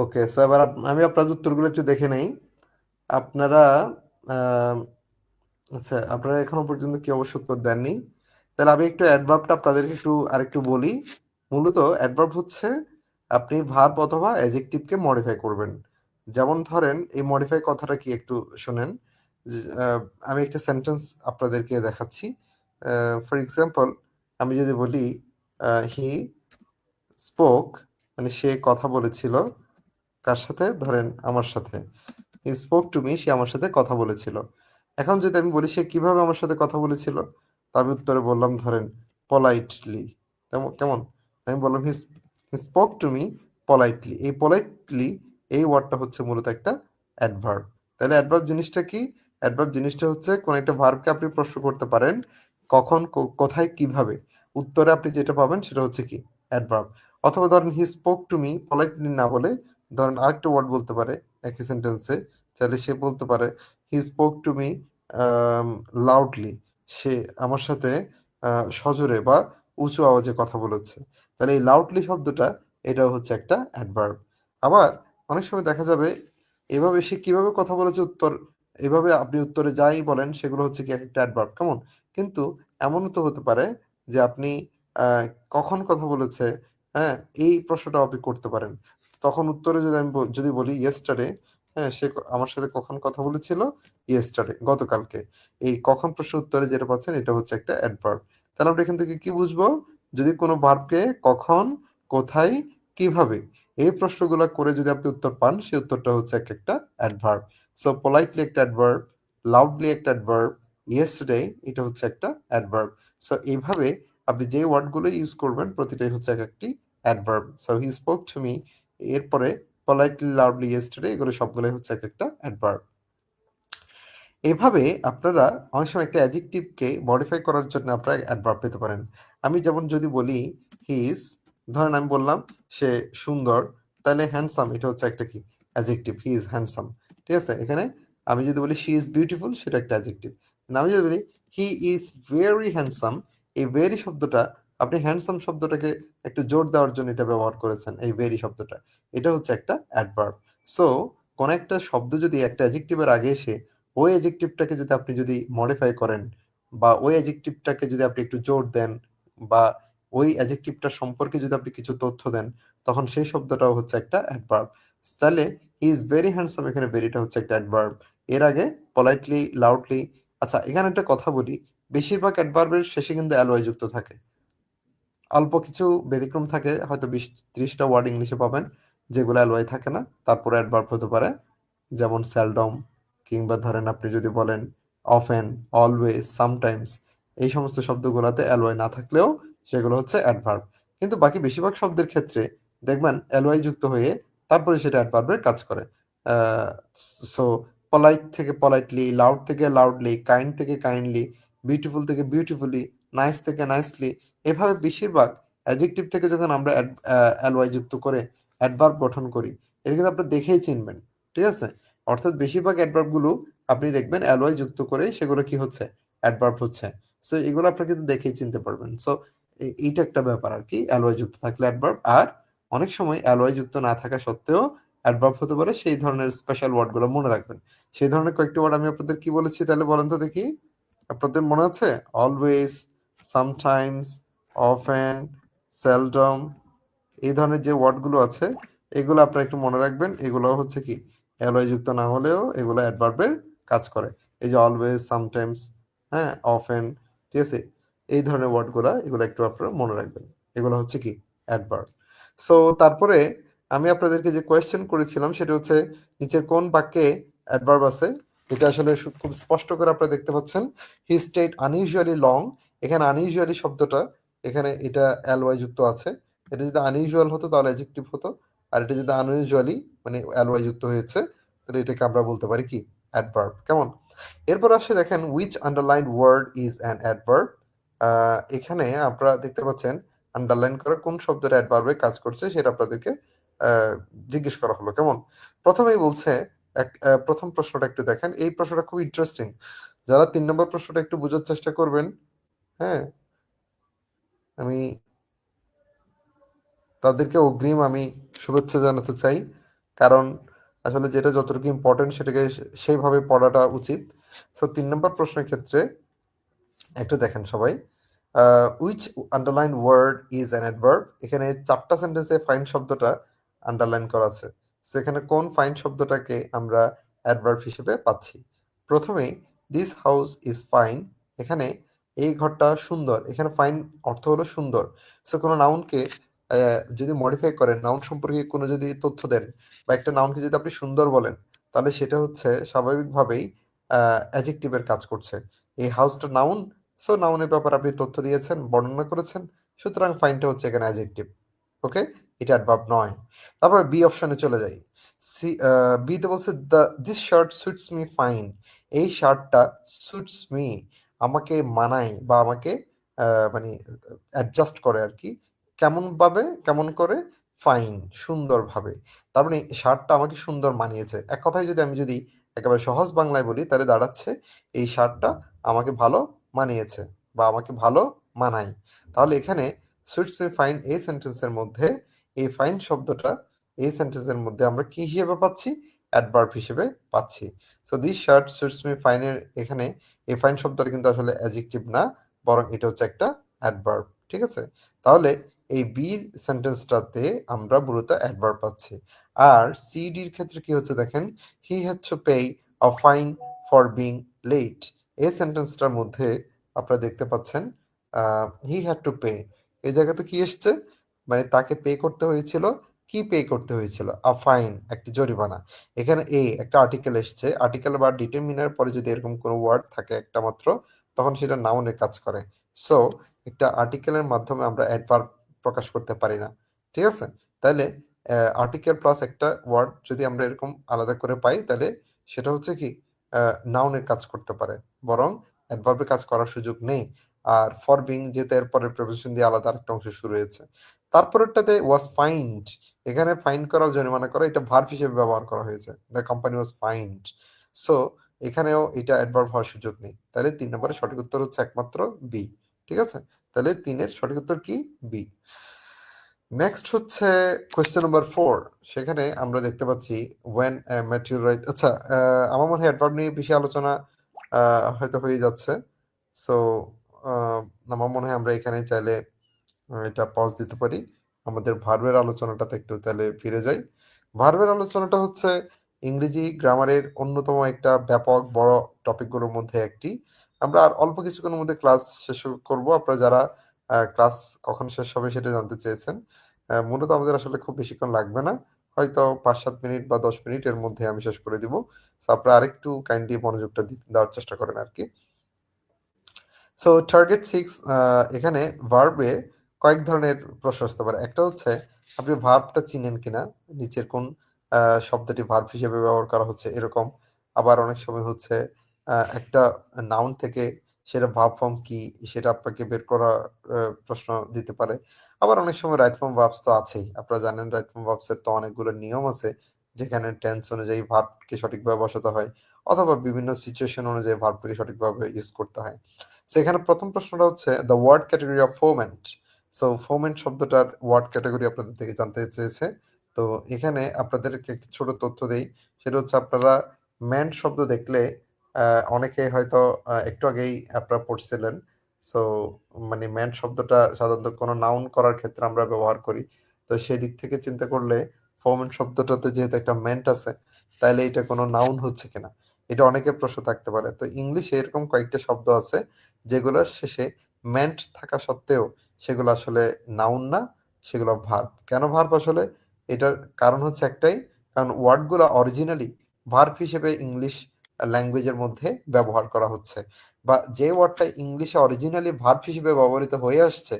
ওকে, সো এবার আমি আপনাদের উত্তরগুলো একটু দেখে নেই। আপনারা আহ, আচ্ছা আপনারা এখনো পর্যন্ত কি অবশ্য উত্তর দেননি। তাহলে আমি একটু অ্যাডভার্বটা আপনাদেরকে আরেকটু বলি। মূলত অ্যাডভার্ব হচ্ছে আপনি ভার্ব অথবা অ্যাডজেক্টিভকে মডিফাই করবেন। যেমন ধরেন এই মডিফাই কথাটা কি একটু শোনেন। যে, আমি একটা সেন্টেন্স আপনাদেরকে দেখাচ্ছি। ফর এক্সাম্পল আমি যদি বলি হি স্পোক, মানে সে কথা বলেছিল কার সাথে? ধরেন আমার সাথে। হি স্পোক টু মি, সে আমার সাথে কথা বলেছিল। এখন যদি আমি বলি সে কিভাবে আমার সাথে কথা বলেছিল? তো আমি উত্তরে বললাম ধরেন পোলাইটলি। কেমন? আমি বললাম হি স্পোক টু মি পোলাইটলি। এই পোলাইটলি এই ওয়ার্ডটা হচ্ছে মূলত একটা অ্যাডভার্ব। তাহলে অ্যাডভার্ব জিনিসটা কি? অ্যাডভার্ব জিনিসটা হচ্ছে কোন একটা ভার্বকে আপনি প্রশ্ন করতে পারেন কখন, কোথায়, কিভাবে। উত্তরে আপনি যেটা পাবেন সেটা হচ্ছে কি? অ্যাডভার্ব। অথবা ধরেন হি স্পোক টু মি পোলাইটলি না বলে ধরেন আরেকটা ওয়ার্ড বলতে পারে একই সেন্টেন্সে। চাইলে সে বলতে পারে he spoke to me loudly. সে আমার সাথে সজোরে বা উঁচু আওয়াজে কথা বলেছে। তাহলে এই লাউডলি শব্দটা এটাও হচ্ছে একটা অ্যাডভার্ব। আবার অনেক সময় দেখা যাবে এভাবে সে কিভাবে কথা বলেছে এভাবে আপনি উত্তরে যাই বলেন সেগুলো হচ্ছে কি একটা অ্যাডভার্ব। কেমন? কিন্তু এমনও তো হতে পারে যে আপনি আহ, কখন কথা বলেছে, হ্যাঁ, এই প্রশ্নটাও আপনি করতে পারেন। তখন উত্তরে যদি যদি বলি ইয়েস্টারডে, হ্যাঁ, সে আমার সাথে কখন কথা বলেছিল? ইয়েস্টারডে, গতকালকে। এই কখন প্রশ্ন উত্তরে যেটা পাচ্ছেন এটা হচ্ছে একটা অ্যাডভার্ব। তাহলে আমরা এখান থেকে কি বুঝবো? যদি কোনো ভার্বকে কখন, কোথায়, কিভাবে এই প্রশ্নগুলো করে যদি আপনি উত্তর পান সেই উত্তরটা হচ্ছে একটা অ্যাডভার্ব। সো পোলাইটলি একটা অ্যাডভার্ব, লাউডলি একটা অ্যাডভার্ব, ইয়েস্টারডে এটা হচ্ছে একটা অ্যাডভার্ব। সো এইভাবে আপনি যে ওয়ার্ডগুলো ইউজ করবেন প্রতিটাই হচ্ছে এক একটি adverb. So he spoke to me, এরপরে politely loudly yesterday, এগুলো সবগুলোই হচ্ছে এক একটা অ্যাডভার্ব। এভাবে আপনারা অনেক সময় একটা অ্যাডজেক্টিভকে মডিফাই করার জন্য আপনারা অ্যাডভার্ব পেতে পারেন। আমি যেমন যদি বলি হি ইজ, ধরেন আমি বললাম সে সুন্দর, তাহলে হ্যান্ডসাম এটা হচ্ছে একটা কি? অ্যাডজেক্টিভ। He is handsome. ঠিক আছে? এখানে আমি যদি বলি শি ইজ বিউটিফুল সেটা একটা অ্যাডজেক্টিভ। আমি যদি বলি হি ইজ ভেরি হ্যান্ডসাম, এই ভেরি শব্দটা আপনি হ্যান্ডসাম শব্দটাকে একটু জোর দেওয়ার জন্য এটা ব্যবহার করেছেন, এই ভেরি শব্দটা। এটা হচ্ছে একটা অ্যাডভার্ব। সো কোন একটা শব্দ যদি একটা অ্যাডজেক্টিভের আগে এসে ওই অ্যাডজেক্টিভটাকে যদি আপনি যদি মডিফাই করেন বা ওই অ্যাডজেক্টিভটাকে যদি আপনি একটু জোর দেন বা ওই অ্যাডজেক্টিভটা সম্পর্কে যদি আপনি কিছু তথ্য দেন, তখন সেই শব্দটাও হচ্ছে একটা অ্যাডভার্ব। তাহলে হি ইজ ভেরি হ্যান্ডসাম, এখানে ভেরিটা হচ্ছে একটা অ্যাডভার্ব। এর আগে পলাইটলি, লাউডলি। আচ্ছা, এখানে একটা কথা বলি, বেশিরভাগ অ্যাডভার্বের শেষে কিন্তু অ্যালয় যুক্ত থাকে। অল্প কিছু ব্যতিক্রম থাকে, হয়তো 20-30টা ওয়ার্ড ইংলিশে পাবেন যেগুলো অ্যালয় থাকে না, তারপরে অ্যাডভার্ব হতে পারে। যেমন সেলডম, কিংবা ধরেন আপনি যদি বলেন অফেন, অলওয়েজ, সামটাইমস, এই সমস্ত শব্দগুলোতে অ্যালয় না থাকলেও সেগুলো হচ্ছে অ্যাডভার্ব। কিন্তু বাকি বেশিরভাগ শব্দের ক্ষেত্রে দেখবেন অ্যালয় যুক্ত হয়ে তারপরে সেটা অ্যাডভার্বের কাজ করে। সো পলাইট থেকে পলাইটলি, লাউড থেকে লাউডলি, কাইন্ড থেকে কাইন্ডলি, বিউটিফুল থেকে বিউটিফুলি, নাইস থেকে নাইসলি, এভাবে বেশিরভাগ অ্যাডজেক্টিভ থেকে যখন আমরা অ্যালওয়াই যুক্ত করে অ্যাডভার্ব গঠন করি, এটা কিন্তু আপনি দেখেই চিনবেন। ঠিক আছে? অর্থাৎ বেশিরভাগ অ্যাডভার্ব গুলো আপনি দেখবেন অ্যালয় যুক্ত করে সেগুলো কি হচ্ছে? অ্যাডভার্ব হচ্ছে। সো এগুলো আপনি কিন্তু দেখেই চিনতে পারবেন। সো এইটা একটা ব্যাপার আর কি, অ্যালয় যুক্ত থাকলে অ্যাডভার্ব। আর অনেক সময় অ্যালয় যুক্ত না থাকা সত্ত্বেও অ্যাডভার্ব হতে পারে, সেই ধরনের স্পেশাল ওয়ার্ড গুলো মনে রাখবেন। সেই ধরনের কয়েকটি ওয়ার্ড আমি আপনাদের কি বলেছি তাহলে বলেন তো দেখি? আপনাদের মনে আছে? অলওয়েজ, সামটাইমস, অফেন, সেলডম, এই ধরনের যে ওয়ার্ডগুলো আছে এগুলো আপনারা একটু মনে রাখবেন। এগুলো হচ্ছে কি? অ্যালয় যুক্ত না হলেও এগুলো অ্যাডভার্বের কাজ করে। এই যে অলওয়েজ, সামটাইমস, হ্যাঁ, অফেন, ঠিক আছে? এই ধরনের ওয়ার্ডগুলো এগুলো একটু আপনারা মনে রাখবেন। এগুলো হচ্ছে কি? অ্যাডভার্ব। সো তারপরে আমি আপনাদেরকে যে কোয়েশ্চেন করেছিলাম সেটা হচ্ছে নিচের কোন বাক্যে অ্যাডভার্ব আছে? এটা আসলে খুব স্পষ্ট করে আপনারা দেখতে পাচ্ছেন। হি স্টেড আনইউজুয়ালি লং, এখানে আনইউজুয়ালি শব্দটা এখানে এটা অ্যালওয়াই যুক্ত আছে। এটা যদি আনইউজুয়াল হতো তাহলে অ্যাডজেক্টিভ হতো। আর এটা যদি আনইউজুয়ালি মানে অ্যালওয়াই যুক্ত হয়েছে তাহলে এটাকে আমরা বলতে পারি কি? অ্যাডভার্ব। কেমন? এরপর আসে দেখেন which underlined word is an adverb. এখানে আপনারা দেখতে পাচ্ছেন আন্ডারলাইন করা কোন শব্দটা অ্যাডভার্বে কাজ করছে সেটা আপনাদেরকে আহ, জিজ্ঞেস করা হলো। কেমন? প্রথমেই বলছে প্রথম প্রশ্নটা একটু দেখেন, এই প্রশ্নটা খুব ইন্টারেস্টিং। যারা 3 নম্বর প্রশ্নটা একটু বোঝার চেষ্টা করবেন, হ্যাঁ, আমি তাদেরকে অগ্রিম আমি শুভেচ্ছা জানাতে চাই। কারণ আসলে যেটা যতটুকু ইম্পর্টেন্ট সেটাকে সেইভাবে পড়াটা উচিত। সো 3 নম্বর প্রশ্নের ক্ষেত্রে একটু দেখেন সবাই। Which underline word is an adverb. এখানে 4টা সেন্টেন্সে ফাইন শব্দটা আন্ডারলাইন করা আছে। সেখানে কোন ফাইন শব্দটাকে আমরা অ্যাডভার্ব হিসেবে পাচ্ছি? প্রথমেই দিস হাউস ইজ ফাইন। এখানে এই ঘরটা সুন্দর। এখানে ফাইন অর্থ হলো সুন্দর। সো কোনো নাউনকে যদি মডিফাই করেন, নাউন সম্পর্কে কোনো যদি তথ্য দেন বা একটা নাউনকে যদি আপনি সুন্দর বলেন, তাহলে সেটা হচ্ছে স্বাভাবিকভাবেই অ্যাডজেক্টিভের কাজ করছে। এই হাউসটা নাউন, সো নাউনের ব্যাপারে আপনি তথ্য দিয়েছেন, বর্ণনা করেছেন, সুতরাং ফাইনটা হচ্ছে এখানে অ্যাডজেক্টিভ। ওকে, এটা অ্যাডভার্ব নয়। তারপর বি অপশনে চলে যাই। বিতে বলছে this shirt suits me fine. এই শার্টটা সুইটস মি, আমাকে মানায় বা আমাকে মানে অ্যাডজাস্ট করে আর কি। কেমন করে? ফাইন, সুন্দরভাবে। তার মানে শার্টটা আমাকে সুন্দর মানিয়েছে। এক কথায় যদি আমি যদি একেবারে সহজ বাংলায় বলি, তাহলে দাঁড়াচ্ছে এই শার্টটা আমাকে ভালো মানিয়েছে বা আমাকে ভালো মানায়। তাহলে এখানে সুইটস মি ফাইন এই সেন্টেন্সের মধ্যে এই ফাইন শব্দটা এই সেন্টেন্সের মধ্যে আমরা কি হিসেবে পাচ্ছি? অ্যাডভার্ব হিসেবে পাচ্ছি। So this shirt suits me ফাইনের এখানে এই ফাইন শব্দটা কিন্তু আসলে অ্যাডজেক্টিভ না, বরং এটা হচ্ছে একটা অ্যাডভার্ব। ঠিক আছে? তাহলে এই বি সেন্টেন্সটাতে আমরা মূলত অ্যাডভার্ব পাচ্ছি। আর সিডির ক্ষেত্রে কি হচ্ছে দেখেন, he had to pay a fine for being late. এই সেন্টেন্সটার মধ্যে আপনারা দেখতে পাচ্ছেন হি হ্যাড টু পে, এই জায়গাতে কি এসছে? মানে তাকে পে করতে হয়েছিল। কি পে করতে হয়েছিল? আ ফাইন, একটি জরিমানা। এখানে একটা আর্টিকেল এসছে। আর্টিকেল বা ডিটারমিনার পরে যদি এরকম কোনো ওয়ার্ড থাকে একটা মাত্র, তখন সেটা নাউনের কাজ করে। সো একটা আর্টিকেলের মাধ্যমে আমরা অ্যাডভার্ব প্রকাশ করতে পারি না। ঠিক আছে? তাইলে আর্টিকেল প্লাস একটা ওয়ার্ড যদি আমরা এরকম আলাদা করে পাই, তাহলে সেটা হচ্ছে কি নাউনের কাজ করতে পারে, বরং অ্যাডভার্বের কাজ করার সুযোগ নেই। আর ফর বিং যেহেতু এর পরের প্রিপোজিশন দিয়ে আলাদা আরেকটা অংশ শুরু হয়েছে। তারপরেরটাতে ওয়াজ ফাইন্ড, এখানে ফাইন করা, জরিমানা করা, এটা ভার্ব হিসেবে ব্যবহার করা হয়েছে। The company was find. So এখানেও এটা অ্যাডভার্ব হওয়ার সুযোগ নেই। তাহলে 3 নম্বরের সঠিক উত্তর হচ্ছে একমাত্র বি। ঠিক আছে? তাহলে 3 এর সঠিক উত্তর কি? বি। নেক্সট হচ্ছে কোয়েশ্চেন নাম্বার 4। সেখানে আমরা দেখতে পাচ্ছি when a meteorite, আচ্ছা, আমার মনে হয় অ্যাডভার্ব নিয়ে বেশি আলোচনা হয়তো হয়ে যাচ্ছে। সো আমার মনে হয় আমরা এখানে চাইলে এটা পজ দিতে পারি। আমাদের ভার্বের আলোচনাটাতে একটু তাহলে ফিরে যাই। ভার্বের আলোচনাটা হচ্ছে ইংরেজি গ্রামারের অন্যতম একটা ব্যাপক বড় টপিকগুলোর মধ্যে একটি। আমরা আর অল্প কিছুক্ষণের মধ্যে ক্লাস শেষ করব। আপনারা যারা ক্লাস কখন শেষ হবে সেটা জানতে চেয়েছেন। মূলত আমাদের আসলে খুব বেশিক্ষণ লাগবে না। হয়তো ৫-৭ মিনিট বা ১০ মিনিট এর মধ্যে আমি শেষ করে দিব। সো আপনারা আরেকটু কাইন্ডলি মনোযোগটা দেওয়ার চেষ্টা করেন আরকি। সো টার্গেট 6, এখানে ভার্বে কয়েক ধরনের প্রশ্ন আসতে পারে। একটা হচ্ছে আপনি ভার্বটা চিনেন কিনা? নিচের কোন শব্দটি ভার্ব হিসেবে ব্যবহার করা হচ্ছে এরকম। আবার অনেক সময় হচ্ছে একটা নাউন থেকে সেটা ভার্ব ফর্ম কি সেটা আপনাকে বের করা প্রশ্ন দিতে পারে। আবার অনেক সময় রাইট ফর্ম ভার্বস তো আছেই। আপনারা জানেন রাইট ফর্ম ভার্বস এর তো অনেকগুলো নিয়ম আছে। যেখানে টেন্স অনুযায়ী ভার্বকে সঠিকভাবে বসাতে হয় অথবা বিভিন্ন সিচুয়েশন অনুযায়ী ভার্বটাকে সঠিকভাবে ইউজ করতে হয়। সো এখানে প্রথম প্রশ্নটা হচ্ছে the word category of foment. So foment শব্দটার ওয়ার্ড ক্যাটেগরি আপনাদের থেকে জানতে চেয়েছে। তো এখানে আপনাদেরকে একটি ছোট তথ্য দেই। সেটা হচ্ছে আপনারা মেন্ট শব্দ দেখলে অনেকে হয়তো একটু আগেই আপনারা পড়ছিলেন। সো মানে মেন্ট শব্দটা সাধারণত কোনো নাউন করার ক্ষেত্রে আমরা ব্যবহার করি। তো সেই দিক থেকে চিন্তা করলে ফোমেন্ট শব্দটাতে যেহেতু একটা মেন্ট আছে, তাইলে এটা কোনো নাউন হচ্ছে কিনা? এটা অনেকের প্রশ্ন থাকতে পারে। তো ইংলিশে এরকম কয়েকটা শব্দ আছে যেগুলোর শেষে মেন্ট থাকা সত্ত্বেও সেগুলো আসলে নাউন না, সেগুলো ভার্ব। কেন ভার্ব আসলে? এটার কারণ হচ্ছে একটাই, কারণ ওয়ার্ডগুলো অরিজিনালি ভার্ব হিসেবে ইংলিশ ল্যাঙ্গুয়েজের মধ্যে ব্যবহার করা হচ্ছে। বা যে ওয়ার্ডটা ইংলিশে অরিজিনালি ভার্ব হিসেবে ব্যবহৃত হয়ে আসছে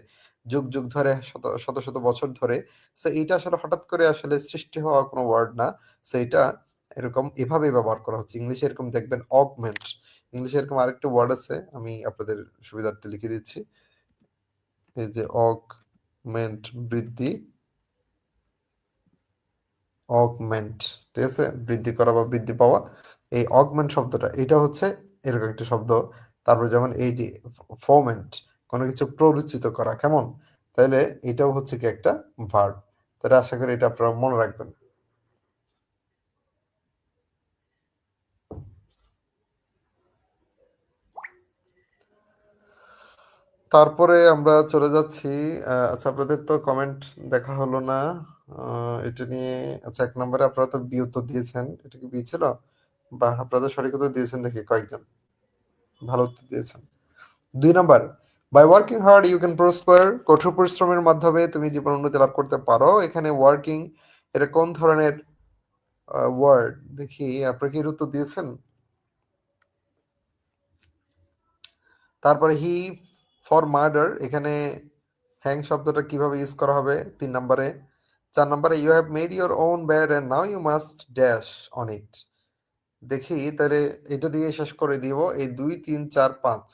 যুগ ধরে, শত বছর ধরে। সো এইটা আসলে হঠাৎ করে আসলে সৃষ্টি হওয়া কোনো ওয়ার্ড না। সো এটা এরকম এভাবেই ব্যবহার করা হচ্ছে। ইংলিশে এরকম দেখবেন অগমেন্ট। ইংলিশে এরকম আরেকটা ওয়ার্ড আছে, আমি আপনাদের সুবিধার্থে লিখে দিচ্ছি। এই যে অগমেন্ট, বৃদ্ধি, অগমেন্ট, ঠিক আছে? বৃদ্ধি করা বা বৃদ্ধি পাওয়া। এই অগমেন্ট শব্দটা এটা হচ্ছে এরকম একটা শব্দ। তারপর যেমন এই যে ফোমেন্ট, কোনো কিছু প্ররোচিত করা, কেমন? তাহলে এটাও হচ্ছে কি একটা ভার্ব। তাহলে আশা করি এটা আপনারা মনে রাখবেন। তারপরে আমরা চলে যাচ্ছি আচ্ছা আপনাদের তো কমেন্ট দেখা হলো না এটা নিয়ে আচ্ছা ১ নম্বরে আপনারা তো বি উত্তর দিয়েছেন। এটা কি বি ছিল? বাহ! আপনারা সঠিক উত্তর দিয়েছেন দেখি কয়েকজন। ভালো উত্তর দিয়েছেন। ২ number by working hard you can prosper কঠোর পরিশ্রমের মাধ্যমে তুমি জীবন উন্নতি লাভ করতে পারো। এখানে ওয়ার্কিং এটা কোন ধরনের ওয়ার্ড? দেখি আপনারা কি এর উত্তর দিয়েছেন? তারপরে হি ফর মার্ডার এখানে হ্যাং শব্দটা কিভাবে ইউজ করা হবে ৩ নাম্বারে। ৪ নাম্বারে you have made your own bed and now you must dash on it. দেখি তাহলে এটা দিয়ে শেষ করে দিব। এই ২, ৩, ৪, ৫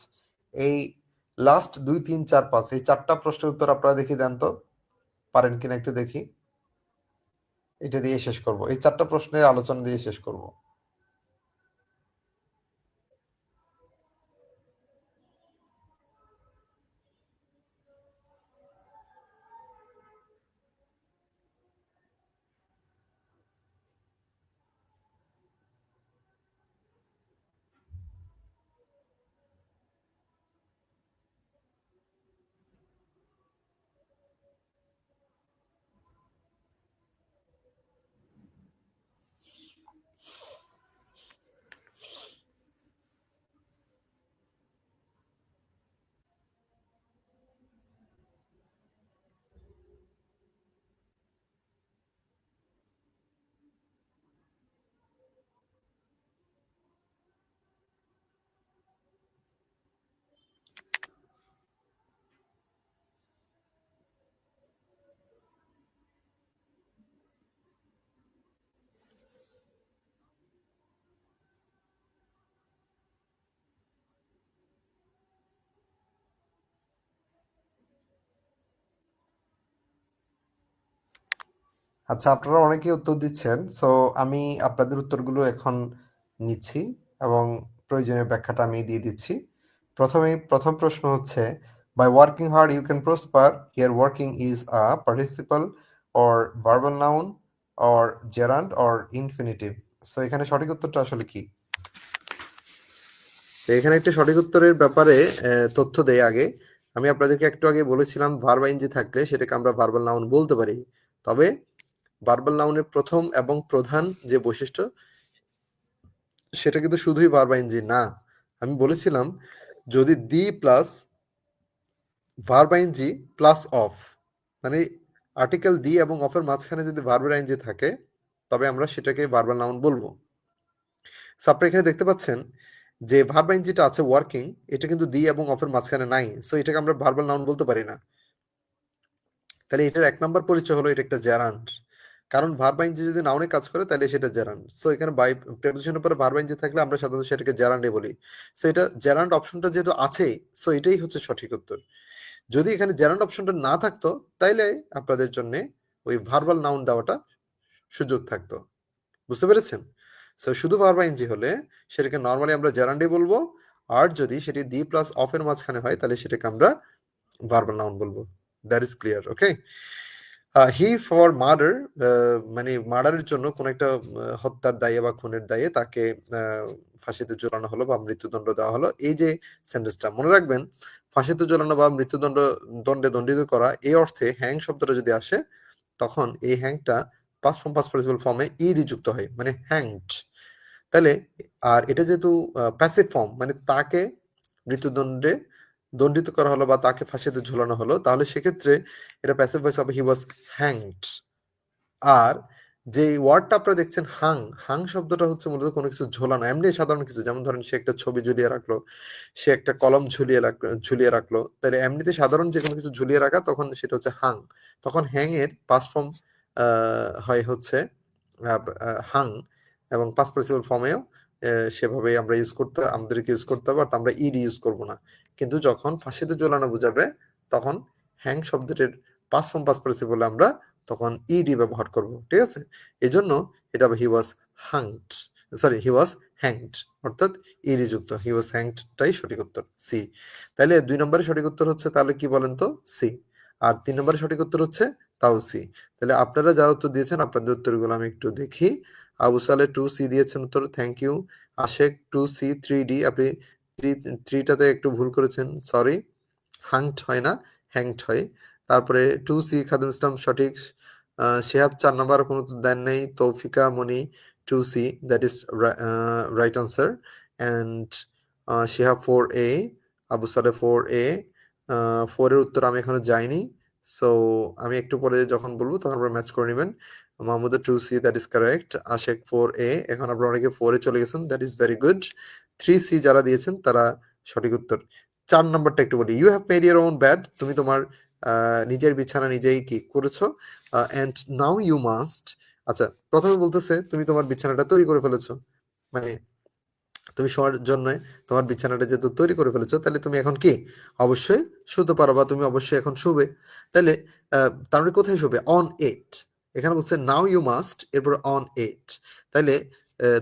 এই লাস্ট ২, ৩, ৪, ৫ এই ৪ টা প্রশ্নের উত্তর আপনারা দেখি দেন তো। পারেন কিনা একটু দেখি। এটা দিয়ে শেষ করব। এই ৪ টা প্রশ্নের আলোচনা দিয়ে শেষ করব। আচ্ছা আপনারা অনেকেই উত্তর দিচ্ছেন। সো আমি আপনাদের উত্তরগুলো এখন নিচ্ছি এবং প্রয়োজনীয় ব্যাখ্যাটা আমি দিয়ে দিচ্ছি। প্রথম প্রশ্ন হচ্ছে, "By working hard you can prosper." Here working is a participle or verbal noun or gerund or infinitive. So এখানে সঠিক উত্তরটা আসলে কি? তো এখানে একটা সঠিক উত্তরের ব্যাপারে তথ্য দেই আগে। আমি আপনাদেরকে একটু আগে বলেছিলাম ভার্ব আইএনজি থাকলে সেটাকে আমরা ভার্বাল নাউন বলতে পারি। তবে ভার্বাল নাউনের ১ম এবং প্রধান যে বৈশিষ্ট্য সেটা কিন্তু শুধুই ভার্ব আইএনজি না। আমি বলেছিলাম যদি the plus verb ING plus of মানে আর্টিকেল দি এবং অফের মাঝখানে যদি ভার্বের আইএনজি থাকে তবে আমরা সেটাকে ভার্বাল নাউন বলবো। সো আপনারা এখানে দেখতে পাচ্ছেন যে ভার্ব আইএনজিটা আছে ওয়ার্কিং এটা কিন্তু দি এবং অফের মাঝখানে নাই। সো এটাকে আমরা ভার্বাল নাউন বলতে পারি না। তাহলে এটার ১ নাম্বার পরিচয় হলো এটা একটা জেরান্ড। কারণ ভার্ব আইএনজি যদি নাউনে কাজ করে তাহলে সেটা জেরান্ড। সো এখানে বাই প্রিপোজিশনের পরে ভার্ব আইএনজি থাকলে আমরা সাধারণত সেটাকে জেরান্ডে বলি। সো এটা জেরান্ড অপশনটা যেহেতু আছেই সো এটাই হচ্ছে সঠিক উত্তর। যদি এখানে জেরান্ড অপশনটা না থাকতো তাইলে আপনাদের জন্য ওই ভার্বাল নাউন দেওয়াটা সুযোগ থাকতো। বুঝতে পেরেছেন? সো শুধু ভার্ব আইএনজি হলে সেটাকে নরমালি আমরা জেরান্ডে বলবো। আর যদি সেটি দি প্লাস অফ এর মাঝখানে হয় তাহলে সেটাকে আমরা ভার্বাল নাউন বলবো। That is clear okay? He for murder মানে মার্ডারের জন্য কোন একটা হত্যার দায়ে বা খুনের দায়ে তাকে ফাঁসিতে ঝোলানো হলো বা মৃত্যুদণ্ড দেওয়া হলো। এই যে সেন্টেন্সটা মনে রাখবেন ফাঁসিতে ঝোলানো বা দণ্ডে দণ্ডিত করা এই অর্থে হ্যাং শব্দটা যদি আসে তখন এই হ্যাংটা পাস্ট ফর্ম পাস্ট পার্টিসিপল ফর্মে ইডি যুক্ত হয় মানে হ্যাংড। তাহলে আর এটা যেহেতু প্যাসিভ ফর্ম মানে তাকে মৃত্যুদণ্ডে দণ্ডিত করা হলো বা তাকে ফাঁসিতে ঝুলানো হলো তাহলে সেক্ষেত্রে এটা প্যাসিভ ভয়েস হবে হি ওয়াজ হ্যাংড। আর যে ওয়ার্ডটা আপনারা দেখছেন হাং, হাং শব্দটা হচ্ছে মূলত কোনো কিছু ঝোলানো। এমনি সাধারণ কিছু যেমন ধরেন সে একটা ছবি ঝুলিয়ে রাখলো, সে একটা কলম ঝুলিয়ে রাখলো। তাহলে এমনিতে সাধারণ যেকোনো কিছু ঝুলিয়ে রাখা তখন সেটা হচ্ছে হাং। তখন হ্যাং এর পাস্ট ফর্ম হয় হচ্ছে আ আ হাং এবং পাস্ট পার্টিসিপল ফর্মেও সেভাবেই আমরা আমাদেরকে ইউজ করতে হবে অর্থাৎ আমরা ইড ইউজ করব না। কিন্তু যখন ফাঁসিতে ঝোলানো বুঝাবে তখন হ্যাং শব্দটির পাস্ট ফর্ম পাস্ট পার্টিসিপলে আমরা তখন ইডি ব্যবহার করব। ঠিক আছে? এজন্য এটা হবে হি ওয়াজ হাংড। সরি হি ওয়াজ হ্যাংড অর্থাৎ ইডি যুক্ত। হি ওয়াজ হ্যাংড টাই সঠিক উত্তর সি। তাহলে ২ নম্বরের সঠিক উত্তর হচ্ছে তাহলে কি বলেন তো? সি। আর ৩ নম্বরের সঠিক উত্তর হচ্ছে তাও সি। তাহলে আপনারা যারা উত্তর দিয়েছেন আপনাদের উত্তরগুলো আমি একটু দেখি। আবু সালে 2 সি দিয়েছেন উত্তর। Thank you. Ashek 2 C 3 D আপনি 3 টাতে একটু ভুল করেছেন। সরি। হাংড হয় না, হ্যাংড হয়। তারপরে 2C খাদিমুল ইসলাম সঠিক। শিহাব 4 নাম্বার কোনো উত্তর দেন নাই। তৌফিকা মনি 2C, that is right answer. And Shihab 4A, Abu Saleh 4A। 4 এর উত্তর আমি এখনো যাইনি। সো আমি একটু পরে যখন বলবো তখন আপনারা ম্যাচ করে নিবেন। Mahmuda 2C, that is correct. আশেক 4A, এখন আপনারা অনেকে 4 এ চলে গেছেন, that is very good. 3C যারা দিয়েছেন তারা সঠিক উত্তর। 4 নাম্বারটা একটু বলি। You have made your own bed, তুমি তোমার নিজের বিছানা নিজেই কি করেছো। অ্যান্ড নাও ইউ মাস্ট, আচ্ছা প্রথমে বলতেছে তুমি তোমার বিছানাটা তৈরি করে ফেলেছো, মানে তুমি শোয়ার জন্য তোমার বিছানাটা যেহেতু তৈরি করে ফেলেছো, তাহলে তুমি এখন কি অবশ্যই শুতে পারো, বা তুমি অবশ্যই এখন শুবে। তাহলে তার মানে কোথায় শুবে? On it. এখানে বলছে নাও ইউ মাস্ট, এরপর অন ইট। তাহলে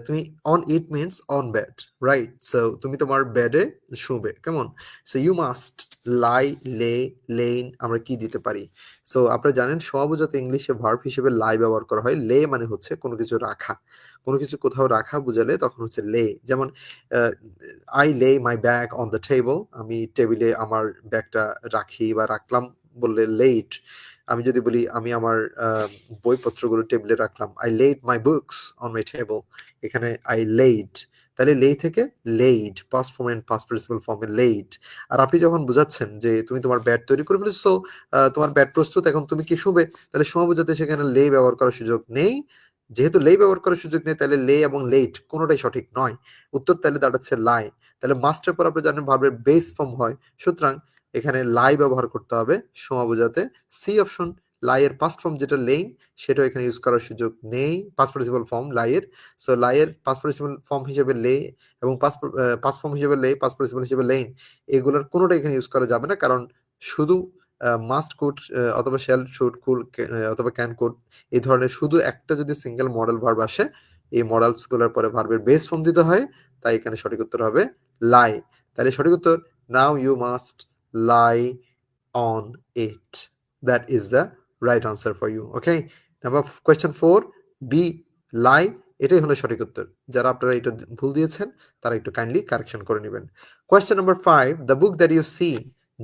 তুমি on it means on bed, right? So তুমি তোমার বেডে শুবে, কেমন? সো ইউ মাস্ট লাই, লে, লেইন আমরা কি দিতে পারি? সো আপনারা জানেন বোঝাতে ইংলিশে ভার্ব হিসেবে লাই ব্যবহার করা হয়। লে মানে হচ্ছে কোনো কিছু রাখা, কোনো কিছু কোথাও রাখা বুঝালে তখন হচ্ছে লে। যেমন আই লে my bag on the table, আমি টেবিলে আমার ব্যাগটা রাখি বা রাখলাম বললে লেট। আমি যদি বলি আমি আমার বইপত্রগুলো টেবিলে রাখলাম, I laid my books on my table, এখানে আই লেড। তাহলে লে থেকে laid, past form and past participle ফর্মে লেড। আর আপনি যখন বুঝাচ্ছেন যে তুমি তোমার ব্যাট তৈরি করে ফেলেছো, তোমার ব্যাট প্রস্তুত, এখন তুমি কি শুবে, তাহলে সময় বোঝাতে সেখানে লে ব্যবহার করার সুযোগ নেই। যেহেতু লে ব্যবহার করার সুযোগ নেই, তাহলে লে এবং লেট কোনোটাই সঠিক নয়। উত্তর তাহলে দাঁড়াচ্ছে লাই। তাহলে মাস্টের পর আপনি জানেন ভার্বের বেস ফর্ম হয়, সুতরাং এখানে লাই ব্যবহার করতে হবে সময় বোঝাতে। সি অপশন, লাই এর পাস্ট ফর্ম যেটা লেইন, সেটাও এখানে ইউজ করার সুযোগ নেই, পাস্ট পার্টিসিপল ফর্ম লাই এর। সো লাই এর পাস্ট পার্টিসিপল ফর্ম হিসেবে লে এবং পাস্ট ফর্ম হিসেবে লে, পাস্ট পার্টিসিপল হিসেবে লেইন, এগুলোর কোনোটা এখানে ইউজ করা যাবে না, কারণ শুধু মাস্ট কুড অথবা শ্যাল শুড কুল অথবা ক্যান কুড এই ধরনের শুধু একটা যদি সিঙ্গেল মডেল ভার্ব আসে, এই মডেলস গুলোর পরে ভার্বের বেস ফর্ম দিতে হয়, তাই এখানে সঠিক উত্তর হবে লাই। তাহলে সঠিক উত্তর now you must lie on it, that is the right answer for you. Okay, number question 4 B, lie, এটাই হলো সঠিক উত্তর। যারা আপনারা এটা ভুল দিয়েছেন তারা একটু কাইন্ডলি কারেকশন করে নেবেন। Question number 5, the book that you see,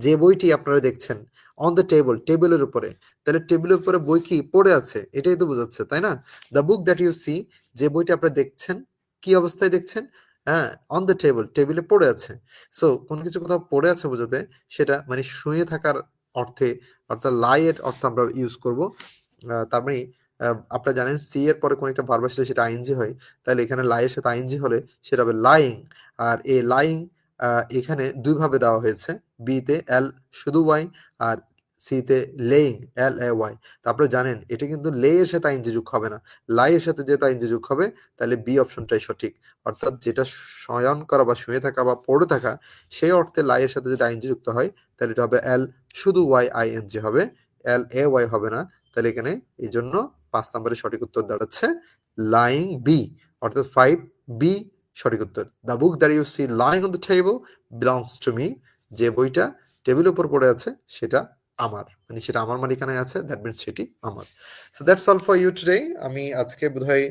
যে বইটি আপনারা দেখছেন, অন দ্য টেবল, টেবিলের উপরে। তাহলে টেবিলের উপরে বই কি পড়ে আছে, এটাই তো বোঝাচ্ছে, তাই না? The book that you see, যে বইটি আপনারা দেখছেন, কি অবস্থায় দেখছেন? হ্যাঁ, অন দ্য টেবল, টেবিলে পড়ে আছে। সো কোনো কিছু কোথাও পড়ে আছে বোঝাতে সেটা মানে শুয়ে থাকার অর্থে, অর্থাৎ লাই এর অর্থ আমরা ইউজ করব। তার মানে আপনারা জানেন সি এর পরে কোন একটা ভার্ব আসলে সেটা আইএনজি হয়, তাহলে এখানে লাই এর সাথে আইএনজি হলে সেটা হবে লাইং। আর এই লাইং এখানে দুই ভাবে দেওয়া হয়েছে, বি তে এল শুধু ওয়াই, আর সি তে লেইং এল এ ওয়াই। তারপরে জানেন এটা কিন্তু লে এর সাথে আইএনজি যোগ হবে না, লাই এর সাথে যেহেতু আইএনজি যোগ হবে, তাহলে বি অপশনটাই সঠিক। অর্থাৎ যেটা শয়ন করা বা শুয়ে থাকা বা পড়ে থাকা, সেই অর্থে লাই এর সাথে যদি আইএনজি যুক্ত হয়, তাহলে এটা হবে এল শুধু ওয়াই আইএনজি হবে, এল এ ওয়াই হবে না। তাহলে এখানে এই জন্য 5 নম্বরের সঠিক উত্তর দাঁড়াচ্ছে লাইং বি, অর্থাৎ 5B সঠিক উত্তর। The book that you see lying on the table belongs to me, যে বইটা টেবিলের উপর পড়ে আছে সেটা আমার, মানে সেটা আমার মালিকানায় আছে, দ্যাট মিনস সেটি আমার। So that's all for you today. আমি আজকে বোধহয়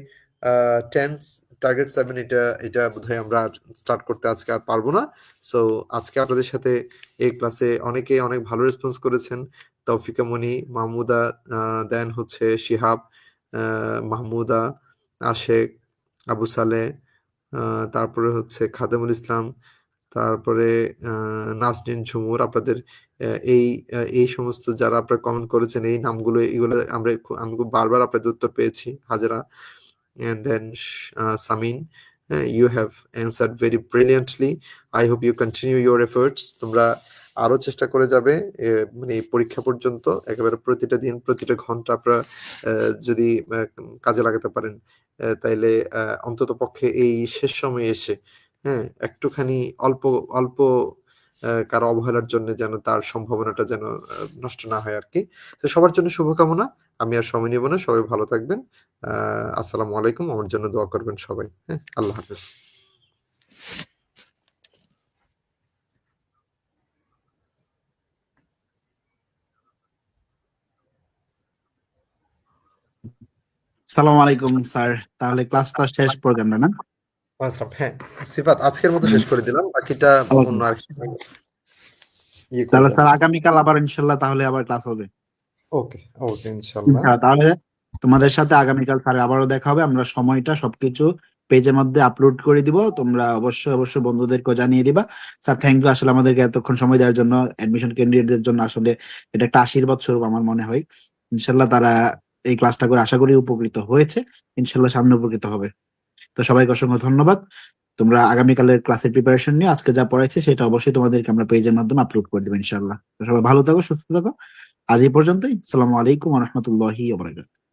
10 টার্গেট 7 এটা এটা বোধহয় আমরা স্টার্ট করতে আজকে আর পারবো না। সো আজকে আপনাদের সাথে এই ক্লাসে অনেকে অনেক ভালো রেসপন্স করেছেন। তৌফিকা মনি, মাহমুদা, দেন হচ্ছে শিহাব, মাহমুদা, আশেক, আবু সালেহ, তারপরে হচ্ছে খাদেমুল ইসলাম, তারপরে নাজনীন ঝুমুর। আপনাদের এই সমস্ত যারা আপনারা কমেন্ট করেছেন এই নামগুলো, এগুলো আমি খুব বারবার আপনাদের উত্তর পেয়েছি। Hazra, and then Samin, you have answered very brilliantly. I hope you continue your efforts. তোমরা আরো চেষ্টা করে যাবে, মানে এই পরীক্ষা পর্যন্ত একেবারে প্রতিটা দিন প্রতিটা ঘন্টা আপনারা যদি কাজে লাগাতে পারেন, তাইলে অন্তত পক্ষে এই শেষ সময়ে এসে একটুখানি অল্প অল্প কারো অবহেলার জন্য যেন তার সম্ভাবনাটা যেন নষ্ট না হয় আর কি। তো সবার জন্য শুভকামনা। আমি আর সময় নেব না, সবাই ভালো থাকবেন। আসসালামু আলাইকুম, আমার জন্য দোয়া করবেন সবাই। হ্যাঁ, আল্লাহ হাফেজ। সালাম আলাইকুম স্যার, তাহলে ক্লাসটা শেষ প্রোগ্রামটা না? হ্যাঁ সিফাত, আজকের মতো শেষ করে দিলাম, বাকিটা অন্য আর ইয়ে তাহলে করবেন। স্যার আগামীকাল আবার ইনশাল্লাহ তাহলে আবার ক্লাস হবে। ওকে, ওকে, ইনশাল্লাহ। ইনশাআল্লাহ। তাহলে তোমাদের সাথে আগামীকাল স্যার আবারও দেখা হবে। আমরা সময়টা সবকিছু পেজের মধ্যে আপলোড করে দিব, তোমরা অবশ্যই অবশ্যই বন্ধুদেরকে জানিয়ে দিবা। স্যার থ্যাংক ইউ আসলে আমাদেরকে এতক্ষণ সময় দেওয়ার জন্য। অ্যাডমিশন ক্যান্ডিডেটদের জন্য আসলে এটা একটা আশীর্বাদ স্বরূপ আমার মনে হয়। ইনশাল্লাহ তারা এই ক্লাসটা করে আশা করি উপকৃত হয়েছে, ইনশাল্লাহ সামনে উপকৃত হবে। তো সবাইকে অসংখ্য ধন্যবাদ। তোমরা আগামীকালের ক্লাসের প্রিপারেশন নিয়ে আজকে যা পড়াইছে সেটা অবশ্যই তোমাদেরকে আমরা পেজের মাধ্যমে আপলোড করে দেবো ইনশাল্লাহ। তো সবাই ভালো থাকো, সুস্থ থাকো। আজ এই পর্যন্তই। আসসালামু আলাইকুম ওয়া রাহমাতুল্লাহি ওয়া বারাকাতুহু।